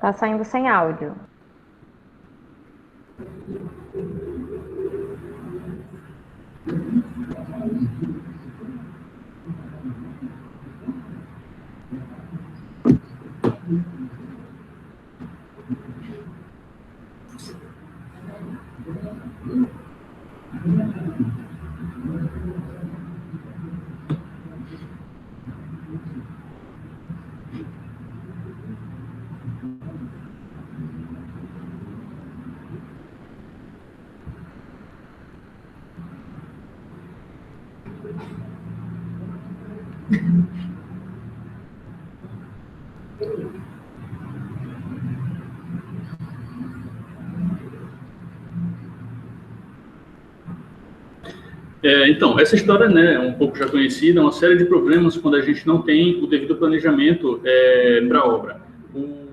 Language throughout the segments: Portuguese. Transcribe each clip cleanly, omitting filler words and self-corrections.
Tá saindo sem áudio. Então, essa história, né, é um pouco já conhecida, é uma série de problemas quando a gente não tem o devido planejamento para a obra. O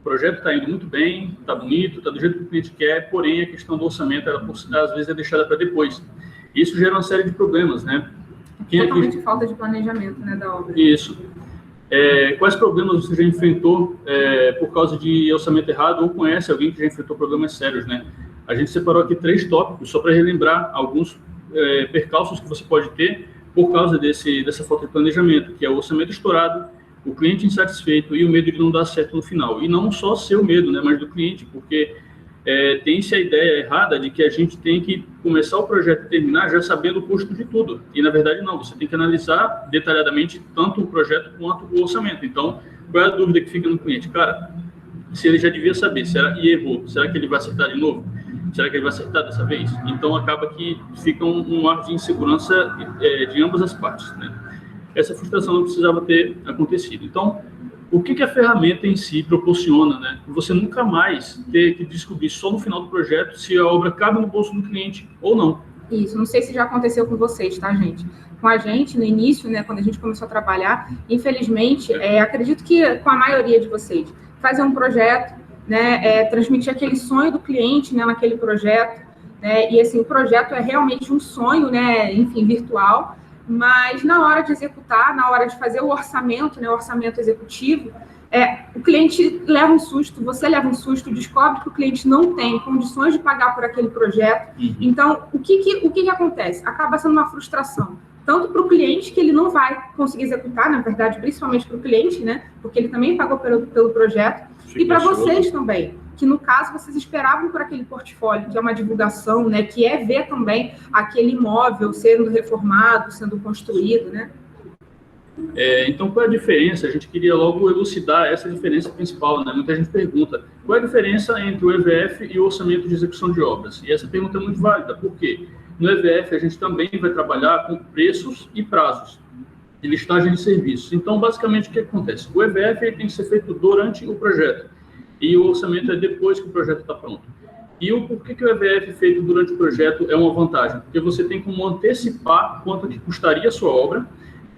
projeto está indo muito bem, está bonito, está do jeito que o cliente quer, porém a questão do orçamento, ela, às vezes, é deixada para depois. Isso gera uma série de problemas, né? Totalmente falta de planejamento, né, da obra. Isso. Quais problemas você já enfrentou por causa de orçamento errado ou conhece alguém que já enfrentou problemas sérios, né? A gente separou aqui 3 tópicos, só para relembrar alguns percalços que você pode ter por causa dessa falta de planejamento, que é o orçamento estourado, o cliente insatisfeito e o medo de não dar certo no final. E não só seu medo, né, mas do cliente, porque tem-se a ideia errada de que a gente tem que começar o projeto e terminar já sabendo o custo de tudo. E, na verdade, não. Você tem que analisar detalhadamente tanto o projeto quanto o orçamento. Então, qual é a dúvida que fica no cliente? Cara, se ele já devia saber, e errou, será que ele vai acertar de novo? Será que ele vai acertar dessa vez? Então, acaba que fica um ar de insegurança de ambas as partes, né? Essa frustração não precisava ter acontecido. Então, o que a ferramenta em si proporciona, né? Você nunca mais ter que descobrir só no final do projeto se a obra cabe no bolso do cliente ou não. Isso, não sei se já aconteceu com vocês, tá, gente? Com a gente, no início, né, quando a gente começou a trabalhar, infelizmente, acredito que com a maioria de vocês, fazer um projeto, né, transmitir aquele sonho do cliente, né, naquele projeto, né, e assim, o projeto é realmente um sonho, né, enfim, virtual, mas na hora de executar, na hora de fazer o orçamento, né, o orçamento executivo, o cliente leva um susto, você leva um susto, descobre que o cliente não tem condições de pagar por aquele projeto. Então, o que acontece? Acaba sendo uma frustração, tanto para o cliente, que ele não vai conseguir executar, na verdade, principalmente para o cliente, né, porque ele também pagou pelo projeto, e para vocês também, que no caso vocês esperavam por aquele portfólio, que é uma divulgação, né, que é ver também aquele imóvel sendo reformado, sendo construído, né? Então, qual é a diferença? A gente queria logo elucidar essa diferença principal, né? Muita gente pergunta, qual é a diferença entre o EVF e o orçamento de execução de obras? E essa pergunta é muito válida, porque no EVF a gente também vai trabalhar com preços e prazos de listagem de serviços. Então, basicamente, o que acontece? O EVF ele tem que ser feito durante o projeto e o orçamento é depois que o projeto está pronto. E por que o EVF feito durante o projeto é uma vantagem? Porque você tem como antecipar quanto que custaria a sua obra,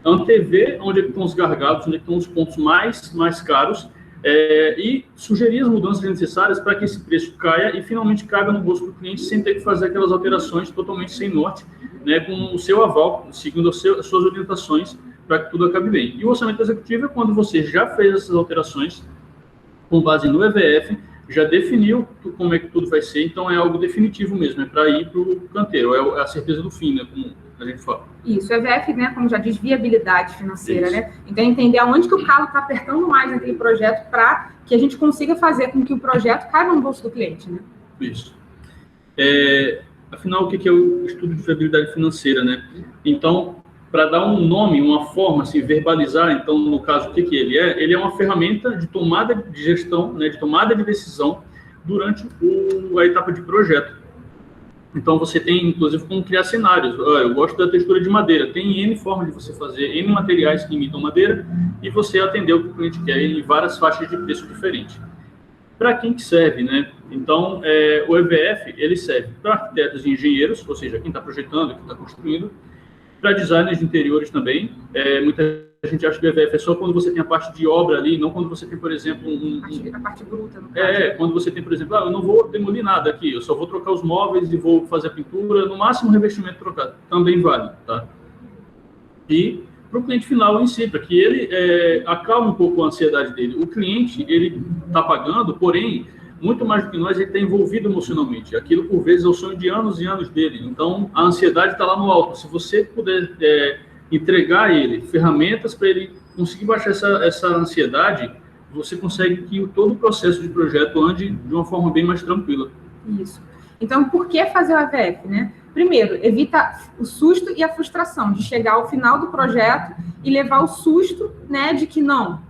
antever onde estão os gargalos, onde estão os pontos mais caros, e sugerir as mudanças necessárias para que esse preço caia e finalmente caiba no bolso do cliente sem ter que fazer aquelas alterações totalmente sem norte, né, com o seu aval, seguindo as suas orientações para que tudo acabe bem. E o orçamento executivo é quando você já fez essas alterações com base no EVF, já definiu como é que tudo vai ser, então é algo definitivo mesmo, é para ir para o canteiro, é a certeza do fim, né, como a gente fala. Isso, EVF, né, como já diz, viabilidade financeira, né? Então, entender aonde que o calo está apertando mais naquele projeto para que a gente consiga fazer com que o projeto caiba no bolso do cliente, né? Isso. Afinal, o que é o estudo de viabilidade financeira, né? Então, para dar um nome, uma forma, assim, verbalizar, então, no caso, o que ele é? Ele é uma ferramenta de tomada de gestão, né, de tomada de decisão durante a etapa de projeto. Então, você tem, inclusive, como criar cenários. Eu gosto da textura de madeira. Tem N formas de você fazer, N materiais que imitam madeira, e você atender o que o cliente quer em várias faixas de preço diferentes. Para quem que serve, né? Então, o EVF, ele serve para arquitetos e engenheiros, ou seja, quem está projetando, quem está construindo, para designers de interiores também. Muita gente acha que o EVF é só quando você tem a parte de obra ali, não quando você tem, por exemplo, a parte bruta, no caso. Quando você tem, por exemplo, eu não vou demolir nada aqui, eu só vou trocar os móveis e vou fazer a pintura, no máximo o revestimento trocado. Também vale, tá? E para o cliente final em si, para que ele acalme um pouco a ansiedade dele. O cliente, ele está pagando, porém, muito mais do que nós, ele está envolvido emocionalmente. Aquilo, por vezes, é o sonho de anos e anos dele. Então, a ansiedade está lá no alto. Se você puder entregar a ele ferramentas para ele conseguir baixar essa ansiedade, você consegue que todo o processo de projeto ande de uma forma bem mais tranquila. Isso. Então, por que fazer o EVF, né? Primeiro, evita o susto e a frustração de chegar ao final do projeto e levar o susto, né, de que não,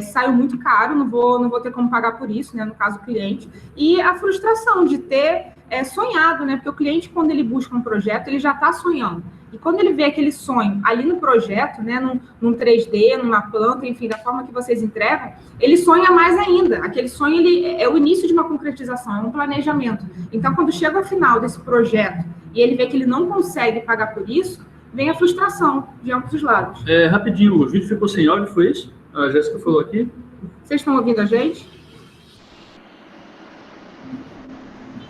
saiu muito caro, não vou ter como pagar por isso, né, no caso do cliente, e a frustração de ter sonhado, né, porque o cliente, quando ele busca um projeto, ele já está sonhando. E quando ele vê aquele sonho ali no projeto, né, num 3D, numa planta, enfim, da forma que vocês entregam, ele sonha mais ainda. Aquele sonho ele é o início de uma concretização, é um planejamento. Então, quando chega ao final desse projeto e ele vê que ele não consegue pagar por isso, vem a frustração de ambos os lados. Rapidinho, o vídeo ficou sem áudio, foi isso? A Jéssica falou aqui. Vocês estão ouvindo a gente?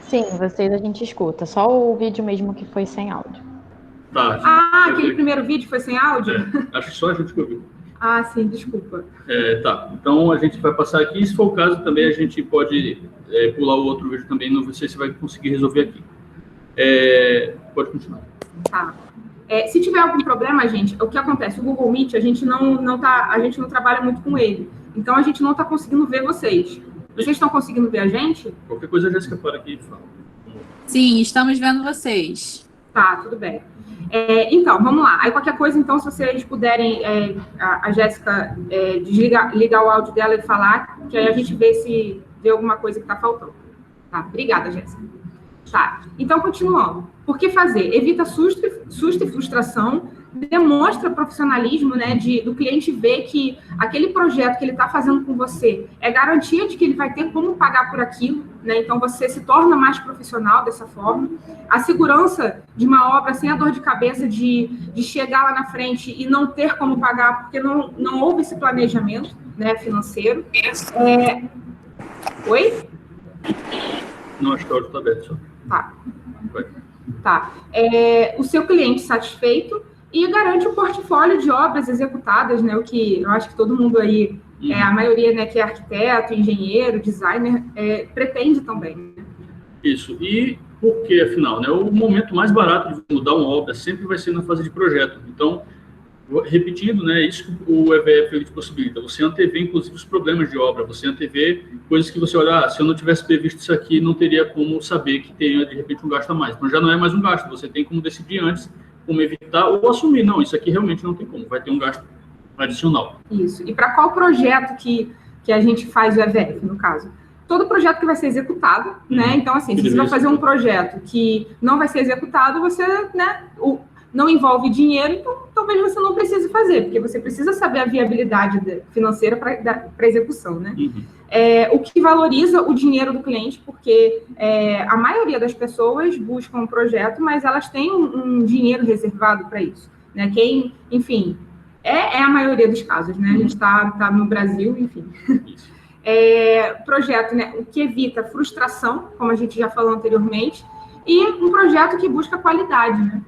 Sim, vocês a gente escuta. Só o vídeo mesmo que foi sem áudio. Tá, aquele primeiro vídeo foi sem áudio? Acho que só a gente que ouviu. Ah, sim, desculpa. Tá, então a gente vai passar aqui. Se for o caso, também a gente pode pular o outro vídeo também. Não sei se vai conseguir resolver aqui. Pode continuar. Tá. Se tiver algum problema, gente, o que acontece? O Google Meet, a gente não trabalha muito com ele. Então, a gente não está conseguindo ver vocês. Vocês estão conseguindo ver a gente? Qualquer coisa, a Jéssica para aqui e fala. Sim, estamos vendo vocês. Tá, tudo bem. Então, vamos lá. Aí, qualquer coisa, então, se vocês puderem, a Jéssica ligar o áudio dela e falar, que aí a gente vê se vê alguma coisa que está faltando. Tá, obrigada, Jéssica. Tá, então, continuando. Por que fazer? Evita susto e frustração, demonstra profissionalismo, né, do cliente ver que aquele projeto que ele está fazendo com você é garantia de que ele vai ter como pagar por aquilo, né, então você se torna mais profissional dessa forma. A segurança de uma obra sem a dor de cabeça de chegar lá na frente e não ter como pagar, porque não houve esse planejamento, né, financeiro. Oi? Não, acho que o áudio está aberto só. Tá. Vai. Tá. O seu cliente satisfeito e garante um portfólio de obras executadas, né? O que eu acho que todo mundo aí, a maioria, né, que é arquiteto, engenheiro, designer, pretende também. Né? Isso. E por que, afinal, né? O momento mais barato de mudar uma obra sempre vai ser na fase de projeto. Então, repetindo, né, isso que o EVF ele te possibilita. Você antever, inclusive, os problemas de obra. Você antever coisas que você olha, se eu não tivesse previsto isso aqui, não teria como saber que teria, de repente, um gasto a mais. Mas já não é mais um gasto. Você tem como decidir antes, como evitar ou assumir. Não, isso aqui realmente não tem como. Vai ter um gasto adicional. Isso. E para qual projeto que a gente faz o EVF, no caso? Todo projeto que vai ser executado, né? Então, assim, se você vai fazer um projeto que não vai ser executado, você, né, não envolve dinheiro, então talvez você não precise fazer, porque você precisa saber a viabilidade financeira para execução, né? Uhum. O que valoriza o dinheiro do cliente, porque a maioria das pessoas buscam um projeto, mas elas têm um dinheiro reservado para isso, né? Enfim, é a maioria dos casos, né? A gente está no Brasil, enfim. Projeto, né, o que evita frustração, como a gente já falou anteriormente, e um projeto que busca qualidade, né?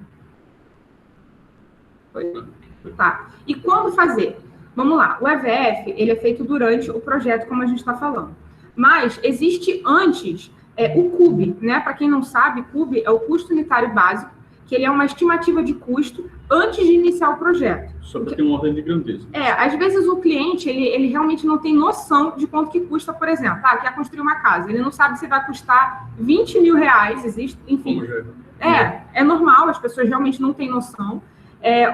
Tá. E quando fazer? Vamos lá. O EVF, ele é feito durante o projeto, como a gente está falando. Mas existe antes o CUB, né? Para quem não sabe, CUB é o custo unitário básico, que ele é uma estimativa de custo antes de iniciar o projeto. Só para ter uma ordem de grandeza. Às vezes o cliente, ele realmente não tem noção de quanto que custa, por exemplo, quer construir uma casa. Ele não sabe se vai custar 20 mil reais, enfim. É normal, as pessoas realmente não têm noção.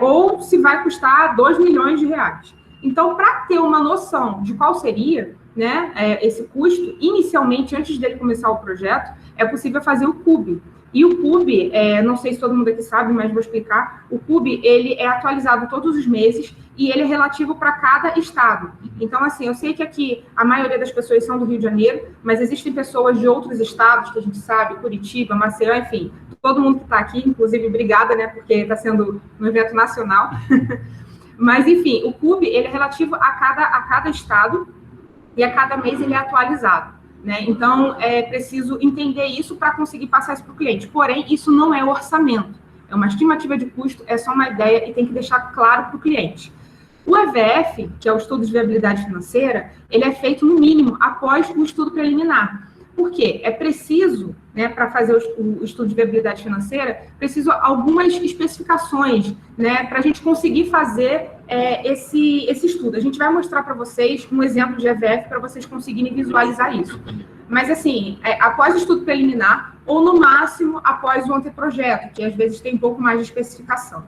Ou se vai custar 2 milhões de reais. Então, para ter uma noção de qual seria, né, esse custo, inicialmente, antes dele começar o projeto, é possível fazer o CUB. E o CUB, não sei se todo mundo aqui sabe, mas vou explicar, o CUB, ele é atualizado todos os meses e ele é relativo para cada estado. Então, assim, eu sei que aqui a maioria das pessoas são do Rio de Janeiro, mas existem pessoas de outros estados que a gente sabe, Curitiba, Maceió, enfim, todo mundo que está aqui, inclusive, obrigada, né, porque está sendo um evento nacional. Mas, enfim, o CUB, ele é relativo a cada estado e a cada mês ele é atualizado, né? Então, é preciso entender isso para conseguir passar isso para o cliente. Porém, isso não é orçamento. É uma estimativa de custo, é só uma ideia e tem que deixar claro para o cliente. O EVF, que é o estudo de viabilidade financeira, ele é feito, no mínimo, após o estudo preliminar. Por quê? É preciso, né, para fazer o estudo de viabilidade financeira, preciso algumas especificações, né, para a gente conseguir fazer esse estudo. A gente vai mostrar para vocês um exemplo de EVF para vocês conseguirem visualizar isso. Mas, assim, após o estudo preliminar, ou no máximo após o anteprojeto, que às vezes tem um pouco mais de especificação.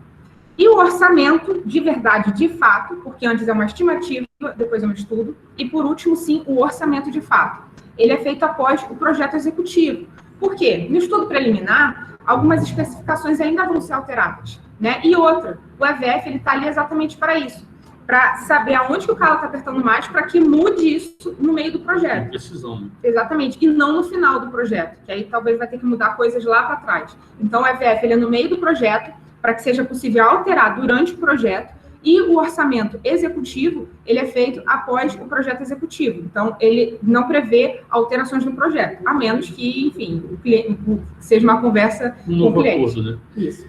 E o orçamento, de verdade, de fato, porque antes é uma estimativa, depois é um estudo, e por último, sim, o orçamento de fato. Ele é feito após o projeto executivo. Por quê? No estudo preliminar, algumas especificações ainda vão ser alteradas, né? E outra, o EVF, ele está ali exatamente para isso, para saber aonde que o calo está apertando mais, para que mude isso no meio do projeto. Precisão, né? Exatamente, e não no final do projeto, que aí talvez vai ter que mudar coisas lá para trás. Então, o EVF, ele é no meio do projeto, para que seja possível alterar durante o projeto, e o orçamento executivo, ele é feito após o projeto executivo. Então, ele não prevê alterações no projeto, a menos que, enfim, o cliente, seja uma conversa com o cliente. Acordo, né? Isso.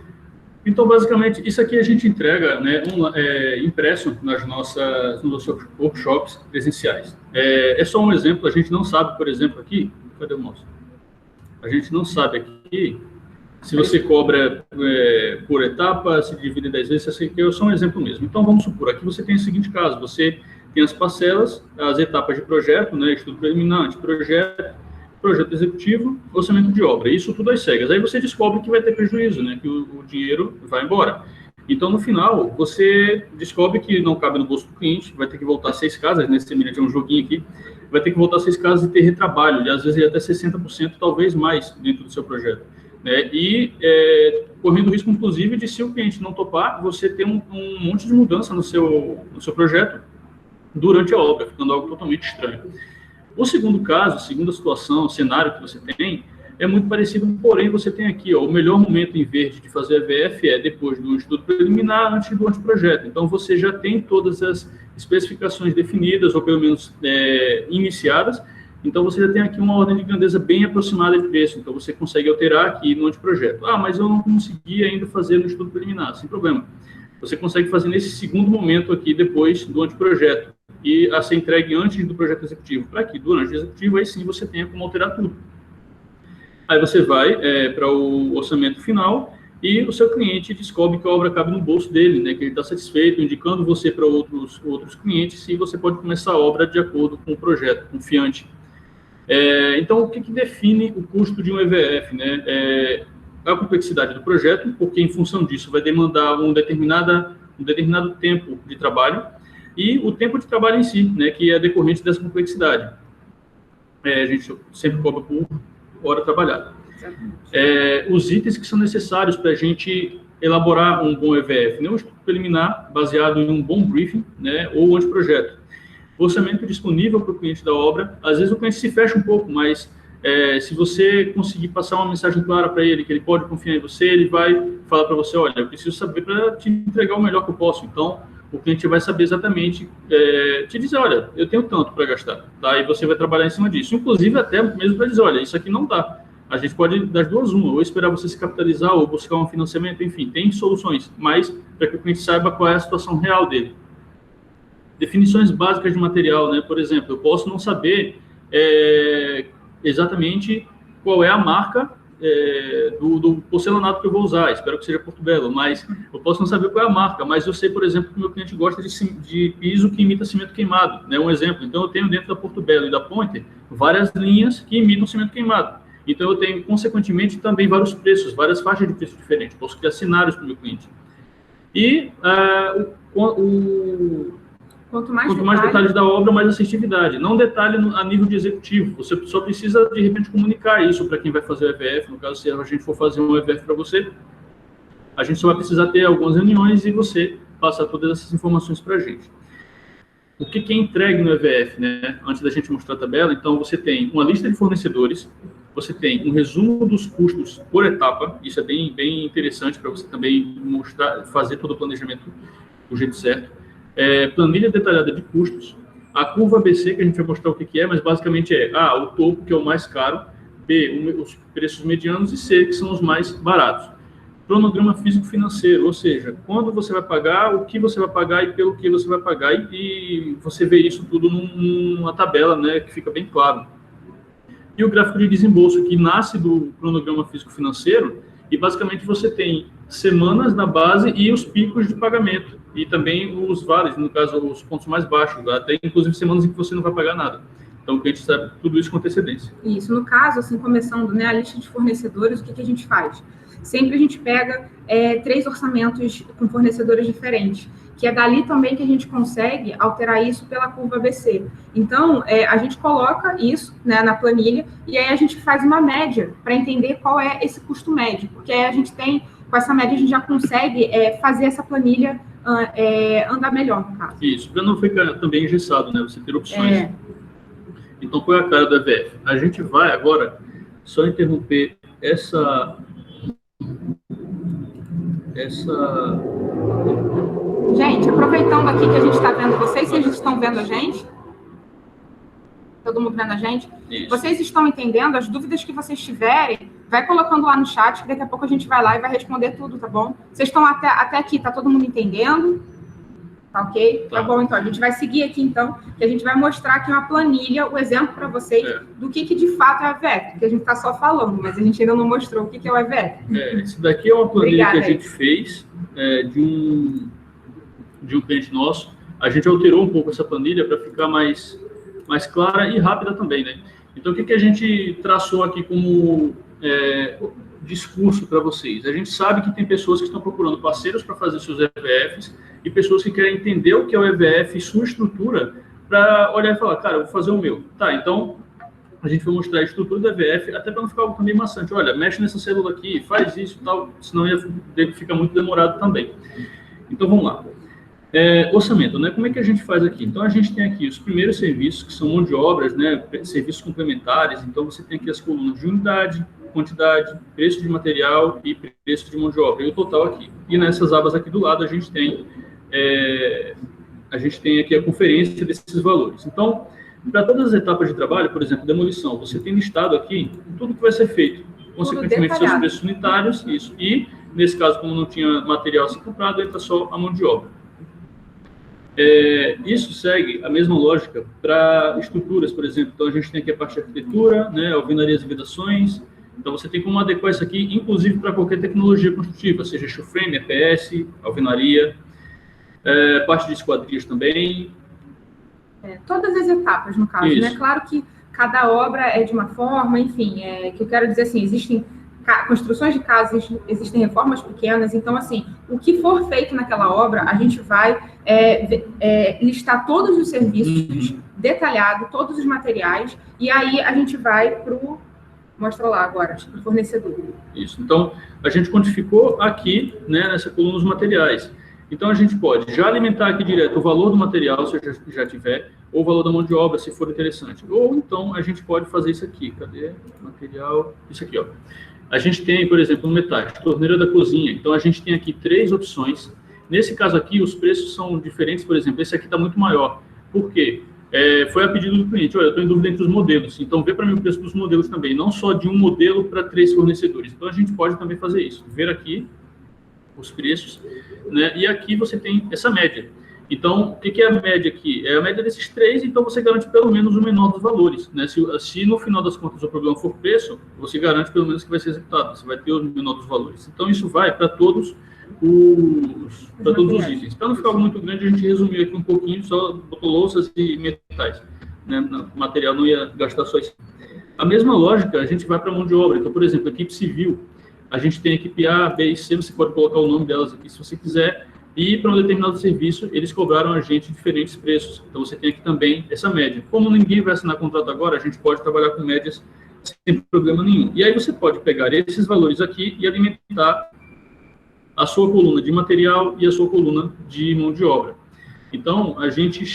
Então, basicamente, isso aqui a gente entrega, né, impresso nos nossos workshops presenciais. É só um exemplo, a gente não sabe, por exemplo, aqui... Cadê o moço? A gente não sabe aqui... Se você cobra por etapa, se divide 10 vezes, esse aqui é só um exemplo mesmo. Então, vamos supor, aqui você tem o seguinte caso, você tem as parcelas, as etapas de projeto, né, estudo preliminar, anteprojeto, projeto executivo, orçamento de obra, isso tudo às cegas. Aí você descobre que vai ter prejuízo, né, que o dinheiro vai embora. Então, no final, você descobre que não cabe no bolso do cliente, vai ter que voltar 6 casas, nesse semelhante é um joguinho aqui, vai ter que voltar 6 casas e ter retrabalho, e às vezes até 60%, talvez mais, dentro do seu projeto. Correndo o risco, inclusive, de se o cliente não topar, você ter um monte de mudança no seu projeto durante a obra, ficando algo totalmente estranho. O segundo caso, a segunda situação, o cenário que você tem, é muito parecido, porém você tem aqui, o melhor momento em verde de fazer EVF é depois do estudo preliminar, antes do anteprojeto. Então, você já tem todas as especificações definidas, ou pelo menos iniciadas. Então, você já tem aqui uma ordem de grandeza bem aproximada de preço. Então, você consegue alterar aqui no anteprojeto. Ah, mas eu não consegui ainda fazer no estudo preliminar. Sem problema. Você consegue fazer nesse segundo momento aqui, depois do anteprojeto. E a ser entregue antes do projeto executivo. Para que durante o executivo, aí sim, você tenha como alterar tudo. Aí você vai para o orçamento final e o seu cliente descobre que a obra cabe no bolso dele, né, que ele está satisfeito, indicando você para outros clientes se você pode começar a obra de acordo com o projeto, confiante. Então, o que define o custo de um EVF? Né? A complexidade do projeto, porque em função disso vai demandar um determinado tempo de trabalho e o tempo de trabalho em si, né, que é decorrente dessa complexidade. A gente sempre cobra por hora trabalhada. Os itens que são necessários para a gente elaborar um bom EVF, né? Um estudo preliminar baseado em um bom briefing, né, ou anteprojeto. Orçamento disponível para o cliente da obra. Às vezes o cliente se fecha um pouco, mas se você conseguir passar uma mensagem clara para ele, que ele pode confiar em você, ele vai falar para você, olha, eu preciso saber para te entregar o melhor que eu posso. Então, o cliente vai saber exatamente, te dizer, olha, eu tenho tanto para gastar, tá? E você vai trabalhar em cima disso. Inclusive, até mesmo para dizer, olha, isso aqui não dá. A gente pode, das duas, uma, ou esperar você se capitalizar, ou buscar um financiamento, enfim, tem soluções, mas para que o cliente saiba qual é a situação real dele. Definições básicas de material, né? Por exemplo, eu posso não saber exatamente qual é a marca do porcelanato que eu vou usar, espero que seja Porto Belo, mas eu posso não saber qual é a marca, mas eu sei, por exemplo, que o meu cliente gosta de piso que imita cimento queimado, né? Um exemplo, então eu tenho dentro da Porto Belo e da Pointer várias linhas que imitam cimento queimado, então eu tenho, consequentemente, também vários preços, várias faixas de preço diferentes, posso criar cenários para o meu cliente. E Quanto mais detalhes da obra, mais assertividade. Não detalhe a nível de executivo. Você só precisa, de repente, comunicar isso para quem vai fazer o EVF. No caso, se a gente for fazer um EVF para você, a gente só vai precisar ter algumas reuniões e você passar todas essas informações para a gente. O que é entregue no EVF, né? Antes da gente mostrar a tabela, então você tem uma lista de fornecedores, você tem um resumo dos custos por etapa, isso é bem interessante para você também mostrar, fazer todo o planejamento do jeito certo. Planilha detalhada de custos, a curva ABC, que a gente vai mostrar o que é, mas basicamente o topo, que é o mais caro, B, os preços medianos, e C, que são os mais baratos. cronograma físico-financeiro, ou seja, quando você vai pagar, o que você vai pagar e pelo que você vai pagar, e você vê isso tudo numa tabela, né, que fica bem claro. E o gráfico de desembolso, que nasce do cronograma físico-financeiro, e basicamente você tem semanas na base e os picos de pagamento, e também os vales, no caso, os pontos mais baixos, até inclusive semanas em que você não vai pagar nada. Então, o cliente sabe tudo isso com antecedência. Isso, no caso, assim, começando, né, a lista de fornecedores, o que a gente faz? Sempre a gente pega 3 orçamentos com fornecedores diferentes, que é dali também que a gente consegue alterar isso pela curva ABC. Então, a gente coloca isso, né, na planilha, e aí a gente faz uma média para entender qual é esse custo médio, porque aí a gente tem, com essa média, a gente já consegue fazer essa planilha andar melhor, no caso. Isso, para não ficar também engessado, né, você ter opções. Então, qual é a cara do EVF? A gente vai agora só interromper essa... Gente, aproveitando aqui que a gente está vendo vocês estão vendo a gente? Todo mundo vendo a gente? Isso. Vocês estão entendendo? As dúvidas que vocês tiverem, vai colocando lá no chat, que daqui a pouco a gente vai lá e vai responder tudo, tá bom? Vocês estão até aqui, tá todo mundo entendendo? Tá ok? Tá bom, então a gente vai seguir aqui, então, que a gente vai mostrar aqui uma planilha, o exemplo para vocês do que de fato é o EVF, porque a gente está só falando, mas a gente ainda não mostrou o que é o EVF. Isso daqui é uma planilha que a gente fez de um cliente nosso. A gente alterou um pouco essa planilha para ficar mais clara e rápida também, né? Então, o que a gente traçou aqui como discurso para vocês? A gente sabe que tem pessoas que estão procurando parceiros para fazer seus EVFs e pessoas que querem entender o que é o EVF e sua estrutura para olhar e falar, cara, eu vou fazer o meu. Tá, então a gente vai mostrar a estrutura do EVF, até para não ficar algo também maçante. Olha, mexe nessa célula aqui, faz isso e tal, senão fica muito demorado também. Então, vamos lá. Orçamento, né? Como é que a gente faz aqui? Então, a gente tem aqui os primeiros serviços, que são mão de obras, né? Serviços complementares. Então, você tem aqui as colunas de unidade, quantidade, preço de material e preço de mão de obra, e o total aqui. E nessas abas aqui do lado, a gente tem aqui a conferência desses valores. Então, para todas as etapas de trabalho, por exemplo, demolição, você tem listado aqui tudo que vai ser feito. Consequentemente, seus preços unitários, isso. E, nesse caso, como não tinha material a ser comprado, entra só a mão de obra. Isso segue a mesma lógica para estruturas, por exemplo. Então, a gente tem aqui a parte de arquitetura, né, alvenarias e vedações. Então, você tem como adequar isso aqui, inclusive para qualquer tecnologia construtiva, seja show-frame, EPS, alvenaria, parte de esquadrias também. Todas as etapas, no caso, né? Claro que cada obra é de uma forma, enfim, que eu quero dizer assim, existem construções de casas, existem reformas pequenas, então, assim, o que for feito naquela obra, a gente vai listar todos os serviços, detalhado, todos os materiais, e aí a gente vai para o... Mostra lá agora, o fornecedor. Isso, então, a gente quantificou aqui, né, nessa coluna os materiais. Então, a gente pode já alimentar aqui direto o valor do material, se já tiver, ou o valor da mão de obra, se for interessante. Ou, então, a gente pode fazer isso aqui. Cadê? Material, isso aqui, ó. A gente tem, por exemplo, no metais, torneira da cozinha. Então, a gente tem aqui 3 opções. Nesse caso aqui, os preços são diferentes, por exemplo, esse aqui está muito maior. Por quê? Foi a pedido do cliente. Olha, eu estou em dúvida entre os modelos. Então, vê para mim o preço dos modelos também. Não só de um modelo para 3 fornecedores. Então, a gente pode também fazer isso. Ver aqui os preços, né? E aqui você tem essa média. Então, o que é a média aqui? É a média desses 3, então você garante pelo menos o menor dos valores, né? Se no final das contas o problema for preço, você garante pelo menos que vai ser executado, você vai ter o menor dos valores. Então, isso vai para todos os itens. Para não ficar algo muito grande, a gente resumiu aqui um pouquinho, só botou louças e metais, né? O material não ia gastar só isso. A mesma lógica, a gente vai para a mão de obra. Então, por exemplo, a equipe civil, a gente tem a equipe A, B e C, você pode colocar o nome delas aqui se você quiser, e para um determinado serviço, eles cobraram a gente diferentes preços. Então, você tem aqui também essa média. Como ninguém vai assinar contrato agora, a gente pode trabalhar com médias sem problema nenhum. E aí você pode pegar esses valores aqui e alimentar a sua coluna de material e a sua coluna de mão de obra. Então, a gente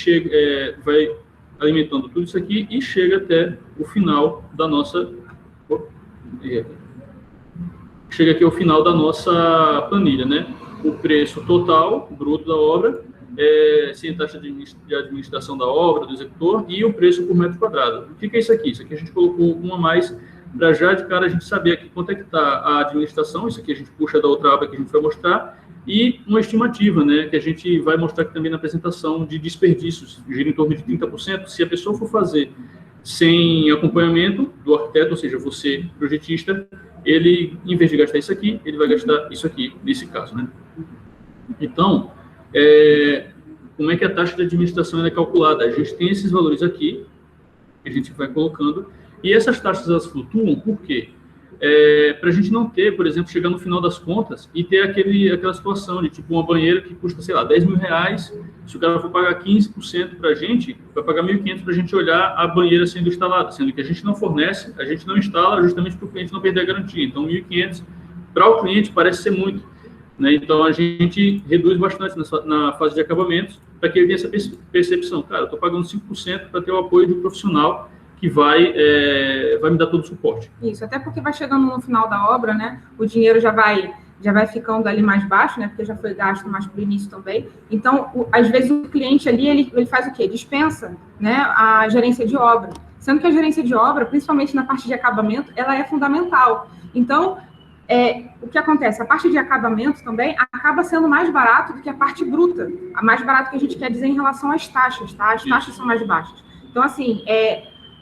vai alimentando tudo isso aqui e chega até o final da nossa... Chega aqui ao final da nossa planilha, né? O preço total, bruto da obra, sem taxa de administração da obra, do executor, e o preço por metro quadrado. O que é isso aqui? Isso aqui a gente colocou uma a mais para já de cara a gente saber aqui quanto é que está a administração, isso aqui a gente puxa da outra aba que a gente vai mostrar, e uma estimativa, né, que a gente vai mostrar aqui também na apresentação de desperdícios, gira em torno de 30%, se a pessoa for fazer sem acompanhamento do arquiteto, ou seja, você, projetista, ele, em vez de gastar isso aqui, ele vai gastar isso aqui, nesse caso, né. Então, como é que a taxa de administração é calculada? A gente tem esses valores aqui, que a gente vai colocando, e essas taxas, elas flutuam, por quê? Para a gente não ter, por exemplo, chegar no final das contas e ter aquela situação de, tipo, uma banheira que custa, sei lá, 10 mil reais, se o cara for pagar 15% para a gente, vai pagar 1.500 para a gente olhar a banheira sendo instalada, sendo que a gente não fornece, a gente não instala justamente para o cliente não perder a garantia. Então, 1.500 para o cliente parece ser muito, né? Então, a gente reduz bastante na fase de acabamentos para que ele tenha essa percepção. Cara, eu estou pagando 5% para ter o apoio de um profissional que vai me dar todo o suporte. Isso, até porque vai chegando no final da obra, né? O dinheiro já vai ficando ali mais baixo, né? Porque já foi gasto mais para o início também. Então, às vezes o cliente ali, ele faz o quê? Dispensa, né, a gerência de obra. Sendo que a gerência de obra, principalmente na parte de acabamento, ela é fundamental. Então, o que acontece? A parte de acabamento também acaba sendo mais barato do que a parte bruta. A mais barato que a gente quer dizer em relação às taxas, tá? As taxas são mais baixas. Então, assim,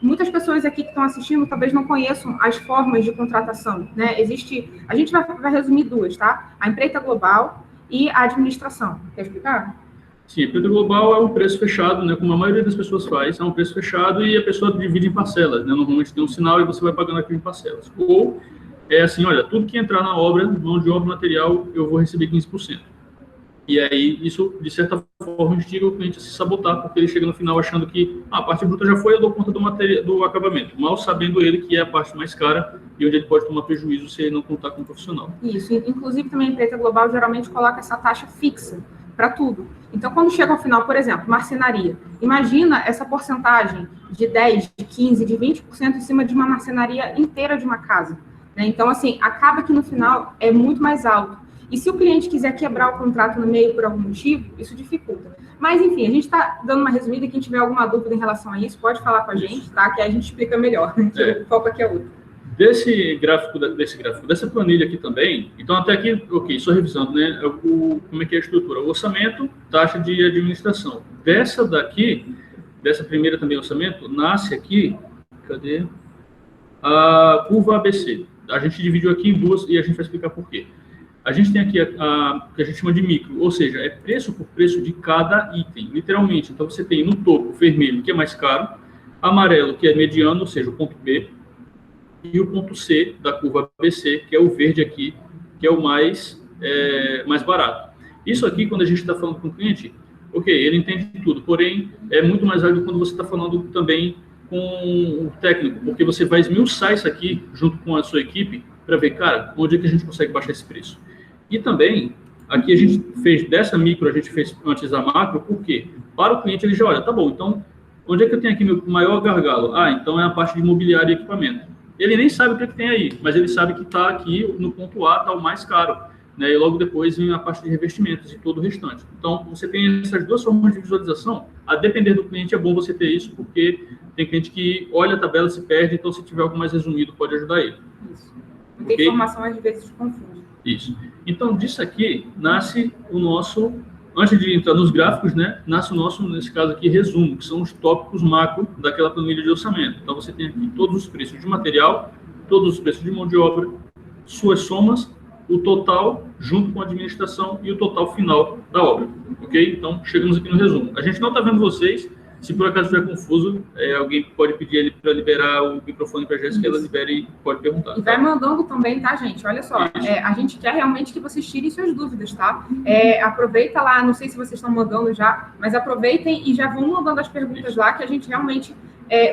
muitas pessoas aqui que estão assistindo talvez não conheçam as formas de contratação, né? A gente vai resumir duas, tá? A empreita global e a administração. Quer explicar? Sim, a empreita global é um preço fechado, né? Como a maioria das pessoas faz, é um preço fechado e a pessoa divide em parcelas, né? Normalmente tem um sinal e você vai pagando aquilo em parcelas. Ou assim, olha, tudo que entrar na obra, mão de obra, material, eu vou receber 15%. E aí, isso, de certa forma, instiga o cliente a se sabotar, porque ele chega no final achando que a parte bruta já foi, eu dou conta do acabamento, mal sabendo ele que é a parte mais cara e onde ele pode tomar prejuízo se ele não contar com um profissional. Isso, inclusive também a empreita global geralmente coloca essa taxa fixa para tudo. Então, quando chega ao final, por exemplo, marcenaria, imagina essa porcentagem de 10%, de 15%, de 20% em cima de uma marcenaria inteira de uma casa, né? Então, assim, acaba que no final é muito mais alto. E se o cliente quiser quebrar o contrato no meio por algum motivo, isso dificulta. Mas, enfim, a gente está dando uma resumida. Quem tiver alguma dúvida em relação a isso, pode falar com a gente, tá? Que aí a gente explica melhor. O foco aqui é outro. Dessa planilha aqui também, então até aqui, ok, só revisando, né? Como é que é a estrutura? O orçamento, taxa de administração. Dessa primeira também orçamento, nasce aqui, cadê? A curva ABC. A gente dividiu aqui em duas e a gente vai explicar por quê. A gente tem aqui o que a gente chama de micro, ou seja, é preço por preço de cada item, literalmente. Então, você tem no topo vermelho, que é mais caro, amarelo, que é mediano, ou seja, o ponto B, e o ponto C da curva ABC, que é o verde aqui, que é o mais barato. Isso aqui, quando a gente está falando com o cliente, ok, ele entende tudo, porém, é muito mais válido quando você está falando também com o técnico, porque você vai esmiuçar isso aqui junto com a sua equipe para ver, cara, onde é que a gente consegue baixar esse preço. E também, aqui a gente fez dessa micro, a gente fez antes da macro, por quê? Para o cliente ele já olha, tá bom, então, onde é que eu tenho aqui meu maior gargalo? Então é a parte de mobiliário e equipamento. Ele nem sabe o que tem aí, mas ele sabe que está aqui no ponto A, está o mais caro, né? E logo depois vem a parte de revestimentos e todo o restante. Então, você tem essas duas formas de visualização. A depender do cliente, é bom você ter isso, porque tem cliente que olha a tabela, se perde, então se tiver algo mais resumido, pode ajudar ele. Isso. Muita informação às vezes confunde. Isso. Então, disso aqui, nasce o nosso, antes de entrar nos gráficos, né, nasce o nosso, nesse caso aqui, resumo, que são os tópicos macro daquela planilha de orçamento. Então, você tem aqui todos os preços de material, todos os preços de mão de obra, suas somas, o total junto com a administração e o total final da obra, ok? Então, chegamos aqui no resumo. A gente não está vendo vocês. Se por acaso estiver confuso, alguém pode pedir ele para liberar o microfone para a Jéssica, ela libere e pode perguntar. E vai mandando também, tá, gente? Olha só, a gente quer realmente que vocês tirem suas dúvidas, tá? Aproveita lá, não sei se vocês estão mandando já, mas aproveitem e já vão mandando as perguntas lá, que a gente realmente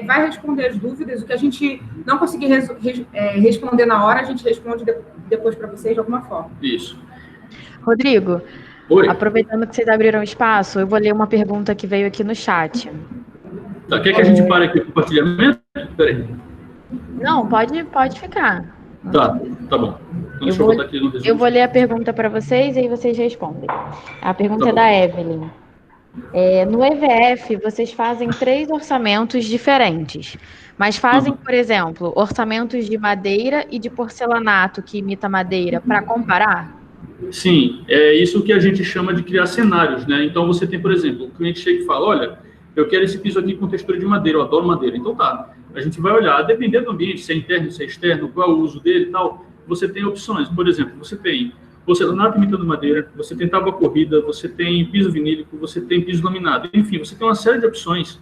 vai responder as dúvidas. O que a gente não conseguir responder na hora, a gente responde depois para vocês de alguma forma. Isso. Rodrigo, oi. Aproveitando que vocês abriram espaço, eu vou ler uma pergunta que veio aqui no chat. Tá, quer que a gente pare aqui o compartilhamento? Peraí. Não, pode ficar. Tá bom. Então, deixa eu botar aqui no resumo. Eu vou ler a pergunta para vocês e aí vocês respondem. A pergunta é da Evelyn. No EVF, vocês fazem 3 orçamentos diferentes, mas fazem, por exemplo, orçamentos de madeira e de porcelanato que imita madeira para comparar? Sim, é isso que a gente chama de criar cenários, né? Então, você tem, por exemplo, o cliente chega e fala, olha, eu quero esse piso aqui com textura de madeira, eu adoro madeira. Então, tá, a gente vai olhar, dependendo do ambiente, se é interno, se é externo, qual é o uso dele e tal, você tem opções. Por exemplo, você tem porcelanato imitando madeira, você tem tábua corrida, você tem piso vinílico, você tem piso laminado. Enfim, você tem uma série de opções,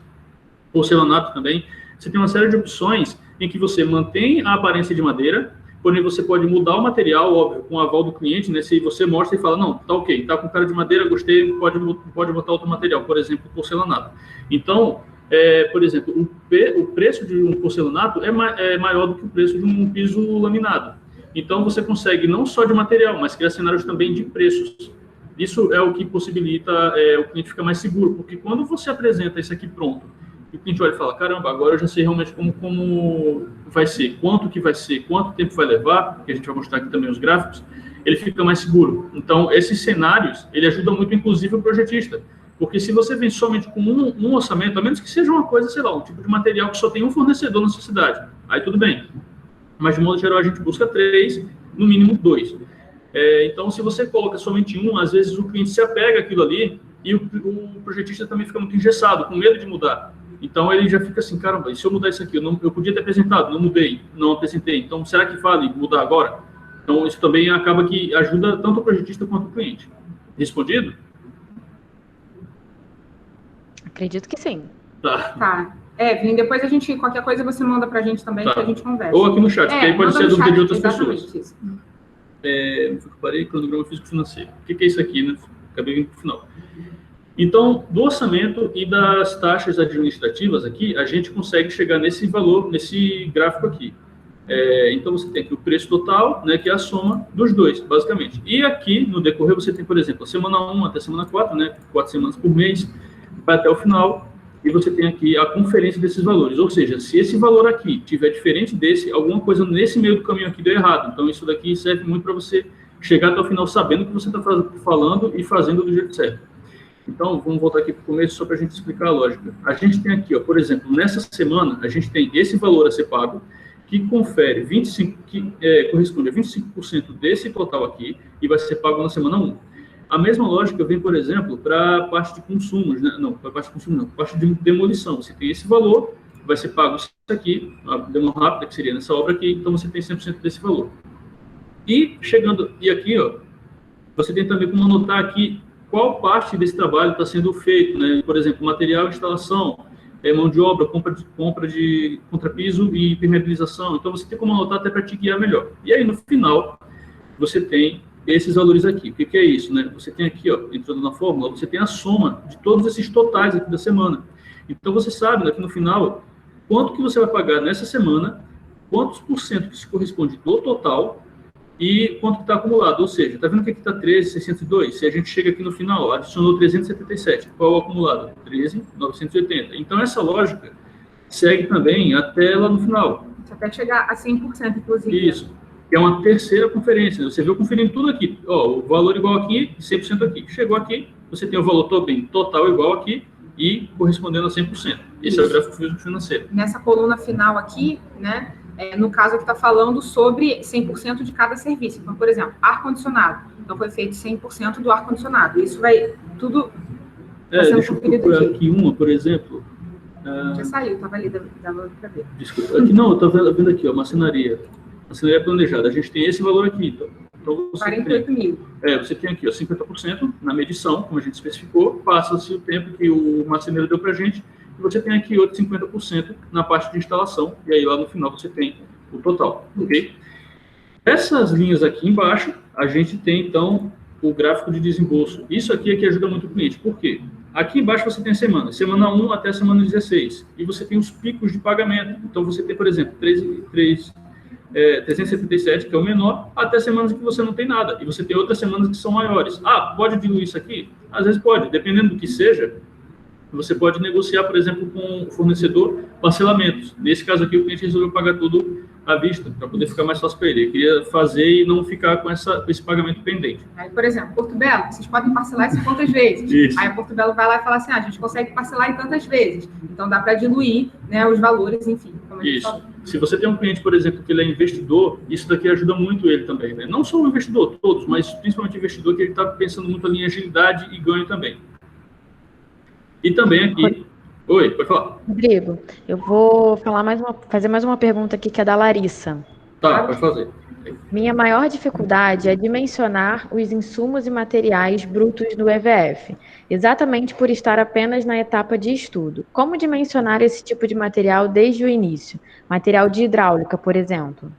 porcelanato também, você tem uma série de opções em que você mantém a aparência de madeira, porém você pode mudar o material, óbvio, com o aval do cliente, né? Se você mostra e fala, não, tá ok, tá com cara de madeira, gostei, pode botar outro material, por exemplo, porcelanato. Então, por exemplo, o preço de um porcelanato é maior do que o preço de um piso laminado. Então, você consegue não só de material, mas criar cenários também de preços. Isso é o que possibilita o cliente ficar mais seguro, porque quando você apresenta isso aqui pronto, e o cliente olha e fala, caramba, agora eu já sei realmente como vai ser, quanto que vai ser, quanto tempo vai levar, que a gente vai mostrar aqui também os gráficos, ele fica mais seguro. Então, esses cenários, ele ajuda muito, inclusive, o projetista. Porque se você vem somente com um orçamento, a menos que seja uma coisa, sei lá, um tipo de material que só tem um fornecedor na sua cidade, aí tudo bem. Mas, de modo geral, a gente busca 3, no mínimo 2. Então, se você coloca somente um, às vezes o cliente se apega àquilo ali e o projetista também fica muito engessado, com medo de mudar. Então, ele já fica assim, caramba, e se eu mudar isso aqui? Eu podia ter apresentado, não mudei, não apresentei. Então, será que vale mudar agora? Então, isso também acaba que ajuda tanto o projetista quanto o cliente. Respondido? Acredito que sim. Tá. Vini, depois qualquer coisa você manda pra gente também, que a gente conversa. Ou aqui no chat, que aí pode ser a dúvida de outras pessoas. Isso. Parei, cronograma físico-financeiro. O que é isso aqui, né? Acabei vindo pro final. Então, do orçamento e das taxas administrativas aqui, a gente consegue chegar nesse valor, nesse gráfico aqui. Então, você tem aqui o preço total, né, que é a soma dos dois, basicamente. E aqui, no decorrer, você tem, por exemplo, a semana 1 até a semana 4, né, 4 semanas por mês, vai até o final, e você tem aqui a conferência desses valores. Ou seja, se esse valor aqui tiver diferente desse, alguma coisa nesse meio do caminho aqui deu errado. Então, isso daqui serve muito para você chegar até o final sabendo o que você está falando e fazendo do jeito certo. Então, vamos voltar aqui para o começo só para a gente explicar a lógica. A gente tem aqui, ó, por exemplo, nessa semana, a gente tem esse valor a ser pago, que confere 25, corresponde a 25% desse total aqui, e vai ser pago na semana 1. A mesma lógica vem, por exemplo, para a parte de consumos, né? Não, para a parte de consumos não, para a parte de demolição. Você tem esse valor, vai ser pago isso aqui, a demolição rápida, que seria nessa obra aqui, então você tem 100% desse valor. E chegando, e aqui, ó, você tem também como anotar aqui qual parte desse trabalho está sendo feito, né? Por exemplo, material de instalação, mão de obra, compra de contrapiso e impermeabilização. Então, você tem como anotar até para te guiar melhor. E aí, no final, você tem esses valores aqui. O que é isso, né? Você tem aqui, ó, entrando na fórmula, você tem a soma de todos esses totais aqui da semana. Então, você sabe, né, que no final, quanto que você vai pagar nessa semana, quantos por cento que se corresponde do total e quanto que está acumulado. Ou seja, está vendo que aqui está 13.602? Se a gente chega aqui no final, adicionou 377. Qual é o acumulado? 13.980. Então, essa lógica segue também até lá no final. Até chegar a 100%, inclusive. Isso. Que é uma terceira conferência. Você viu conferindo tudo aqui. Ó, o valor igual aqui, 100% aqui. Chegou aqui, você tem o valor total igual aqui e correspondendo a 100%. Esse é o gráfico físico-financeiro. Nessa coluna final aqui, né? No caso aqui está falando sobre 100% de cada serviço. Então, por exemplo, ar-condicionado. Então, foi feito 100% do ar-condicionado. Isso vai tudo... Deixa eu procurar aqui uma, por exemplo. Já saiu, estava ali, dava para ver. Desculpa. Aqui, não, eu estou vendo aqui, ó, marcenaria. Marcenaria planejada. A gente tem esse valor aqui, então você 48 mil. Você tem aqui, ó, 50% na medição, como a gente especificou, passa-se o tempo que o marceneiro deu para a gente, e você tem aqui outro 50% na parte de instalação, e aí lá no final você tem o total, ok? Essas linhas aqui embaixo, a gente tem, então, o gráfico de desembolso. Isso aqui é que ajuda muito o cliente. Por quê? Aqui embaixo você tem a semana 1 até a semana 16, e você tem os picos de pagamento. Então, você tem, por exemplo, 377, que é o menor, até semanas que você não tem nada, e você tem outras semanas que são maiores. Pode diluir isso aqui? Às vezes pode, dependendo do que seja. Você pode negociar, por exemplo, com o fornecedor parcelamentos. Nesse caso aqui, o cliente resolveu pagar tudo à vista, para poder ficar mais fácil para ele. Ele queria fazer e não ficar com esse pagamento pendente. Aí, por exemplo, Porto Belo, vocês podem parcelar isso quantas vezes? Isso. Aí a Porto Belo vai lá e fala assim, a gente consegue parcelar em tantas vezes. Então dá para diluir, né, os valores, enfim. Como a gente Isso. falou. Se você tem um cliente, por exemplo, que ele é investidor, isso daqui ajuda muito ele também, né? Não só o investidor, todos, mas principalmente o investidor, que ele está pensando muito ali em agilidade e ganho também. E também aqui... Oi, pode falar. Rodrigo, eu vou fazer mais uma pergunta aqui, que é da Larissa. Tá, pode fazer. Minha maior dificuldade é dimensionar os insumos e materiais brutos do EVF, exatamente por estar apenas na etapa de estudo. Como dimensionar esse tipo de material desde o início? Material de hidráulica, por exemplo.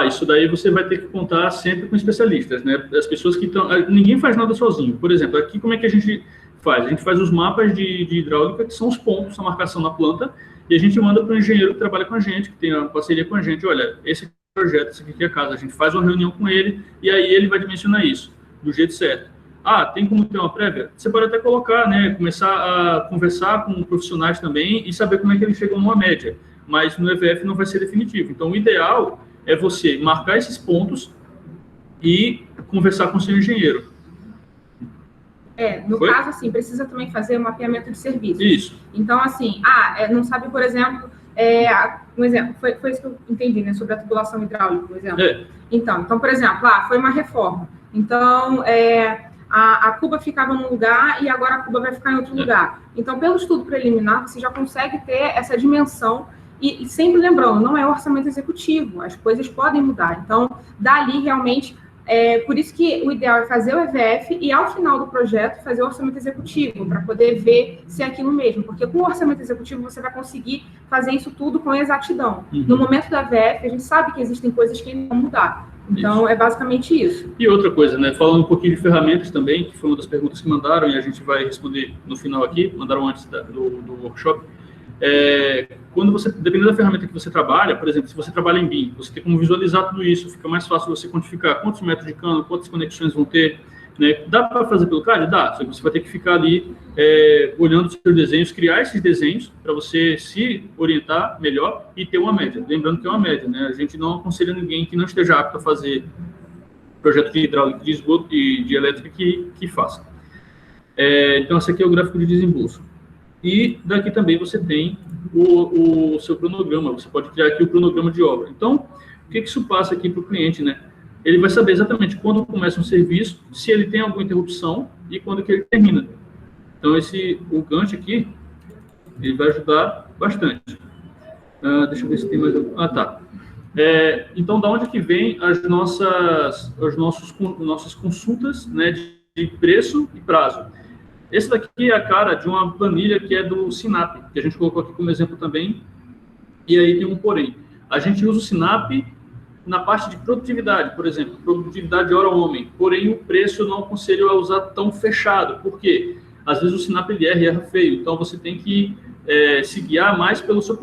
Isso daí você vai ter que contar sempre com especialistas, né? As pessoas que estão... Ninguém faz nada sozinho. Por exemplo, aqui como é que a gente faz? A gente faz os mapas de hidráulica, que são os pontos, a marcação na planta, e a gente manda para o engenheiro que trabalha com a gente, que tem uma parceria com a gente. Olha, esse projeto, esse aqui é a casa. A gente faz uma reunião com ele e aí ele vai dimensionar isso do jeito certo. Tem como ter uma prévia? Você pode até colocar, né? Começar a conversar com profissionais também e saber como é que eles chegam numa média. Mas no EVF não vai ser definitivo. Então, o ideal é você marcar esses pontos e conversar com o seu engenheiro. No caso, assim, precisa também fazer um mapeamento de serviços. Isso. Então, assim, não sabe, por exemplo, um exemplo, foi isso que eu entendi, né, sobre a tubulação hidráulica, por exemplo. Então, por exemplo, foi uma reforma. Então, a cuba ficava num lugar e agora a cuba vai ficar em outro lugar. Então, pelo estudo preliminar, você já consegue ter essa dimensão e sempre lembrando, não é orçamento executivo, as coisas podem mudar. Então, dali realmente... por isso que o ideal é fazer o EVF e, ao final do projeto, fazer o orçamento executivo, para poder ver se é aquilo mesmo. Porque com o orçamento executivo, você vai conseguir fazer isso tudo com exatidão. No momento do EVF, a gente sabe que existem coisas que ainda vão mudar. Então, isso. É basicamente isso. E outra coisa, né? Falando um pouquinho de ferramentas também, que foi uma das perguntas que mandaram, e a gente vai responder no final aqui, mandaram antes do workshop. Quando você, dependendo da ferramenta que você trabalha, por exemplo, se você trabalha em BIM, você tem como visualizar tudo isso, fica mais fácil você quantificar quantos metros de cano, quantas conexões vão ter, né? Dá para fazer pelo CAD? Dá, só que você vai ter que ficar ali olhando os seus desenhos, criar esses desenhos para você se orientar melhor e ter uma média. Lembrando que é uma média, né? A gente não aconselha ninguém que não esteja apto a fazer projeto de hidráulica, de esgoto e de elétrica que faça. Então, esse aqui é o gráfico de desembolso. E daqui também você tem o seu cronograma, você pode criar aqui o cronograma de obra. Então, o que isso passa aqui para o cliente, né? Ele vai saber exatamente quando começa um serviço, se ele tem alguma interrupção e quando que ele termina. Então, o Gantt aqui, ele vai ajudar bastante. Deixa eu ver se tem mais... tá. Então, da onde que vem as nossas consultas, né, de preço e prazo? Esse daqui é a cara de uma planilha que é do Sinap, que a gente colocou aqui como exemplo também, e aí tem um porém. A gente usa o Sinap na parte de produtividade, por exemplo, produtividade hora-homem, porém o preço eu não aconselho a usar tão fechado, por quê? Às vezes o Sinap ele erra feio, então você tem que se guiar mais pelo seu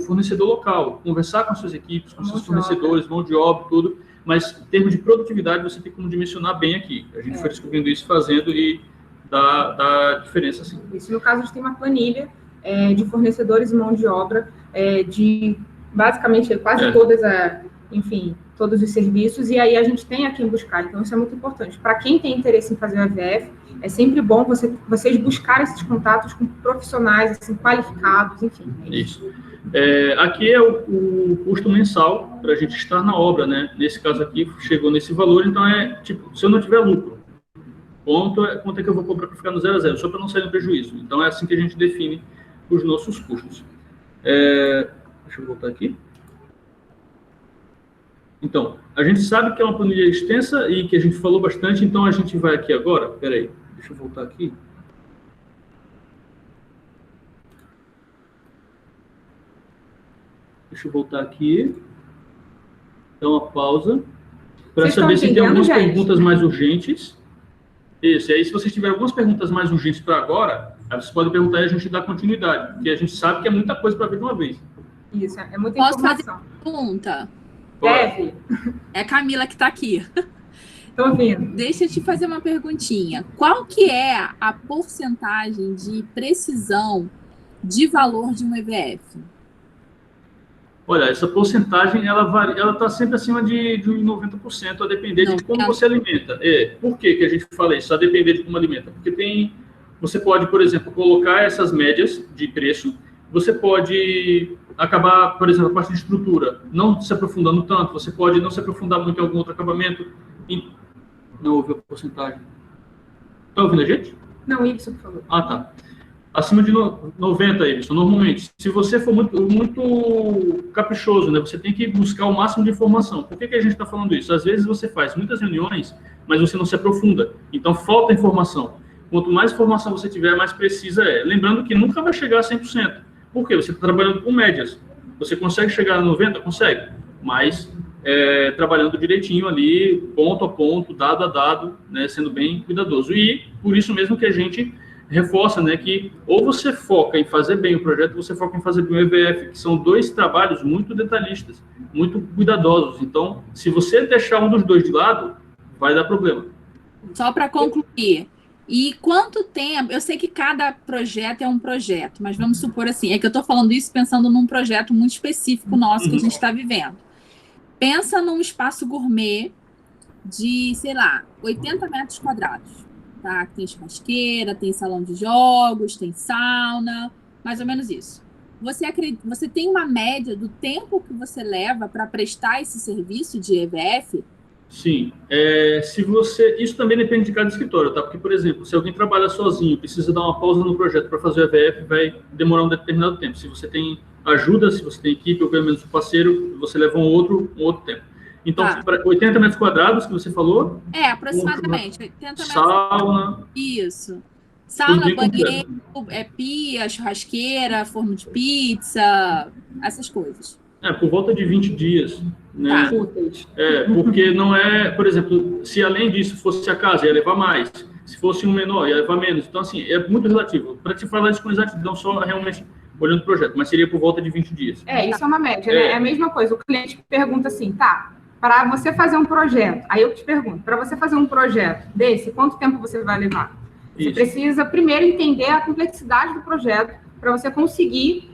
fornecedor local, conversar com as suas equipes, com seus fornecedores, mão de obra, tudo, mas em termos de produtividade você tem como dimensionar bem aqui. A gente foi descobrindo isso fazendo e dá diferença, sim. Isso, no caso, a gente tem uma planilha de fornecedores e mão de obra de, basicamente, quase todos os serviços, e aí a gente tem a quem buscar. Então, isso é muito importante. Para quem tem interesse em fazer o EVF, é sempre bom vocês buscarem esses contatos com profissionais, assim, qualificados, enfim. Isso. Aqui é o custo mensal para a gente estar na obra, né? Nesse caso aqui, chegou nesse valor, então tipo, se eu não tiver lucro, quanto é que eu vou cobrar para ficar no 0 a 0, só para não sair no prejuízo. Então, é assim que a gente define os nossos custos. Deixa eu voltar aqui. Então, a gente sabe que é uma planilha extensa e que a gente falou bastante, então a gente vai aqui agora. Espera aí, deixa eu voltar aqui. Deixa eu voltar aqui. Dar uma pausa para saber se tem algumas perguntas mais urgentes. Isso, e aí se vocês tiverem algumas perguntas mais urgentes para agora, aí vocês podem perguntar e a gente dá continuidade, porque a gente sabe que é muita coisa para ver de uma vez. Isso, é muita informação. informação. Posso fazer uma pergunta? Deve. É a Camila que está aqui. Estou ouvindo. Deixa eu te fazer uma perguntinha. Qual que é a porcentagem de precisão de valor de um EVF? Olha, essa porcentagem, ela varia, ela está sempre acima de 90%, a depender de como você alimenta. Por que a gente fala isso? A depender de como alimenta. Porque você pode, por exemplo, colocar essas médias de preço, você pode acabar, por exemplo, a parte de estrutura, não se aprofundando tanto, você pode não se aprofundar muito em algum outro acabamento. Não ouviu a porcentagem. Está ouvindo a gente? Não, Y, por favor. Ah, tá. Acima de 90, Edson, normalmente. Se você for muito caprichoso, né, você tem que buscar o máximo de informação. Por que a gente está falando isso? Às vezes você faz muitas reuniões, mas você não se aprofunda. Então, falta informação. Quanto mais informação você tiver, mais precisa é. Lembrando que nunca vai chegar a 100%. Por quê? Você está trabalhando com médias. Você consegue chegar a 90%? Consegue. Mas trabalhando direitinho ali, ponto a ponto, dado a dado, né, sendo bem cuidadoso. E por isso mesmo que a gente reforça, né, que ou você foca em fazer bem o projeto, ou você foca em fazer bem o EVF, que são dois trabalhos muito detalhistas, muito cuidadosos. Então, se você deixar um dos dois de lado, vai dar problema. Só para concluir, e quanto tempo, eu sei que cada projeto é um projeto, mas vamos supor assim, é que eu estou falando isso pensando num projeto muito específico nosso que a gente está vivendo. Pensa num espaço gourmet de, sei lá, 80 metros quadrados. Tá? Tem churrasqueira, tem salão de jogos, tem sauna, mais ou menos isso. Você tem uma média do tempo que você leva para prestar esse serviço de EVF? Sim. Isso também depende de cada escritório, tá? Porque, por exemplo, se alguém trabalha sozinho, precisa dar uma pausa no projeto para fazer o EVF, vai demorar um determinado tempo. Se você tem ajuda, se você tem equipe, ou pelo menos um parceiro, você leva um outro tempo. Então, 80 metros quadrados que você falou? Aproximadamente. 80 metros sauna. Isso. Sauna, banheiro, pia, churrasqueira, forno de pizza, essas coisas. Por volta de 20 dias. Né? Porque não é, por exemplo, se além disso fosse a casa, ia levar mais. Se fosse um menor, ia levar menos. Então, assim, é muito relativo. Para te falar isso com exatidão, só realmente olhando o projeto, mas seria por volta de 20 dias. Isso é uma média, né? É a mesma coisa. O cliente pergunta assim, para você fazer um projeto, aí eu te pergunto, para você fazer um projeto desse, quanto tempo você vai levar? Você precisa primeiro entender a complexidade do projeto para você conseguir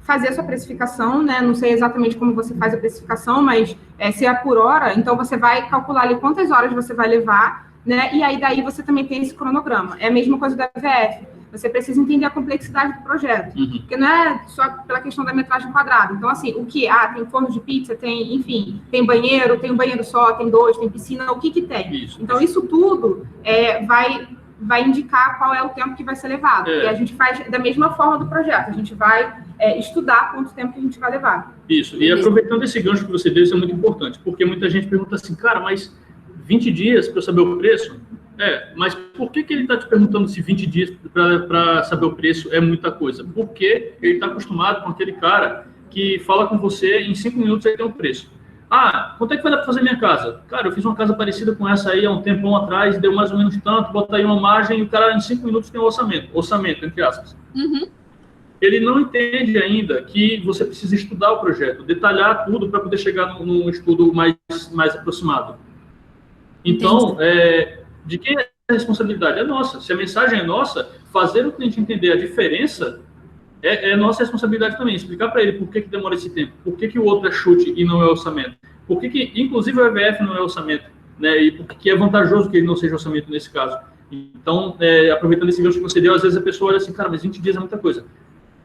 fazer a sua precificação, né? Não sei exatamente como você faz a precificação, mas se é por hora, então você vai calcular ali quantas horas você vai levar, né? E aí daí você também tem esse cronograma. É a mesma coisa do EVF. Você precisa entender a complexidade do projeto, porque não é só pela questão da metragem quadrada. Então, assim, o que? Tem forno de pizza, tem um banheiro só, tem dois, tem piscina, o que tem? Então, isso tudo vai indicar qual é o tempo que vai ser levado. E a gente faz da mesma forma do projeto. A gente vai estudar quanto tempo que a gente vai levar. Isso. E aproveitando esse gancho que você deu, isso é muito importante, porque muita gente pergunta assim, cara, mas 20 dias para eu saber o preço? Mas por que ele está te perguntando se 20 dias para saber o preço é muita coisa? Porque ele está acostumado com aquele cara que fala com você em 5 minutos aí tem um preço. Quanto é que vai dar para fazer minha casa? Cara, eu fiz uma casa parecida com essa aí há um tempão atrás, deu mais ou menos tanto, bota aí uma margem e o cara em 5 minutos tem um orçamento, entre aspas. Uhum. Ele não entende ainda que você precisa estudar o projeto, detalhar tudo para poder chegar num estudo mais aproximado. Então, de quem é a responsabilidade? É nossa. Se a mensagem é nossa, fazer o cliente entender a diferença é nossa responsabilidade também. Explicar para ele por que demora esse tempo, por que o outro é chute e não é orçamento, por que inclusive, o EVF não é orçamento, né? E por que é vantajoso que ele não seja orçamento nesse caso. Então, aproveitando esse gancho que você deu, às vezes a pessoa olha assim, cara, mas 20 dias é muita coisa.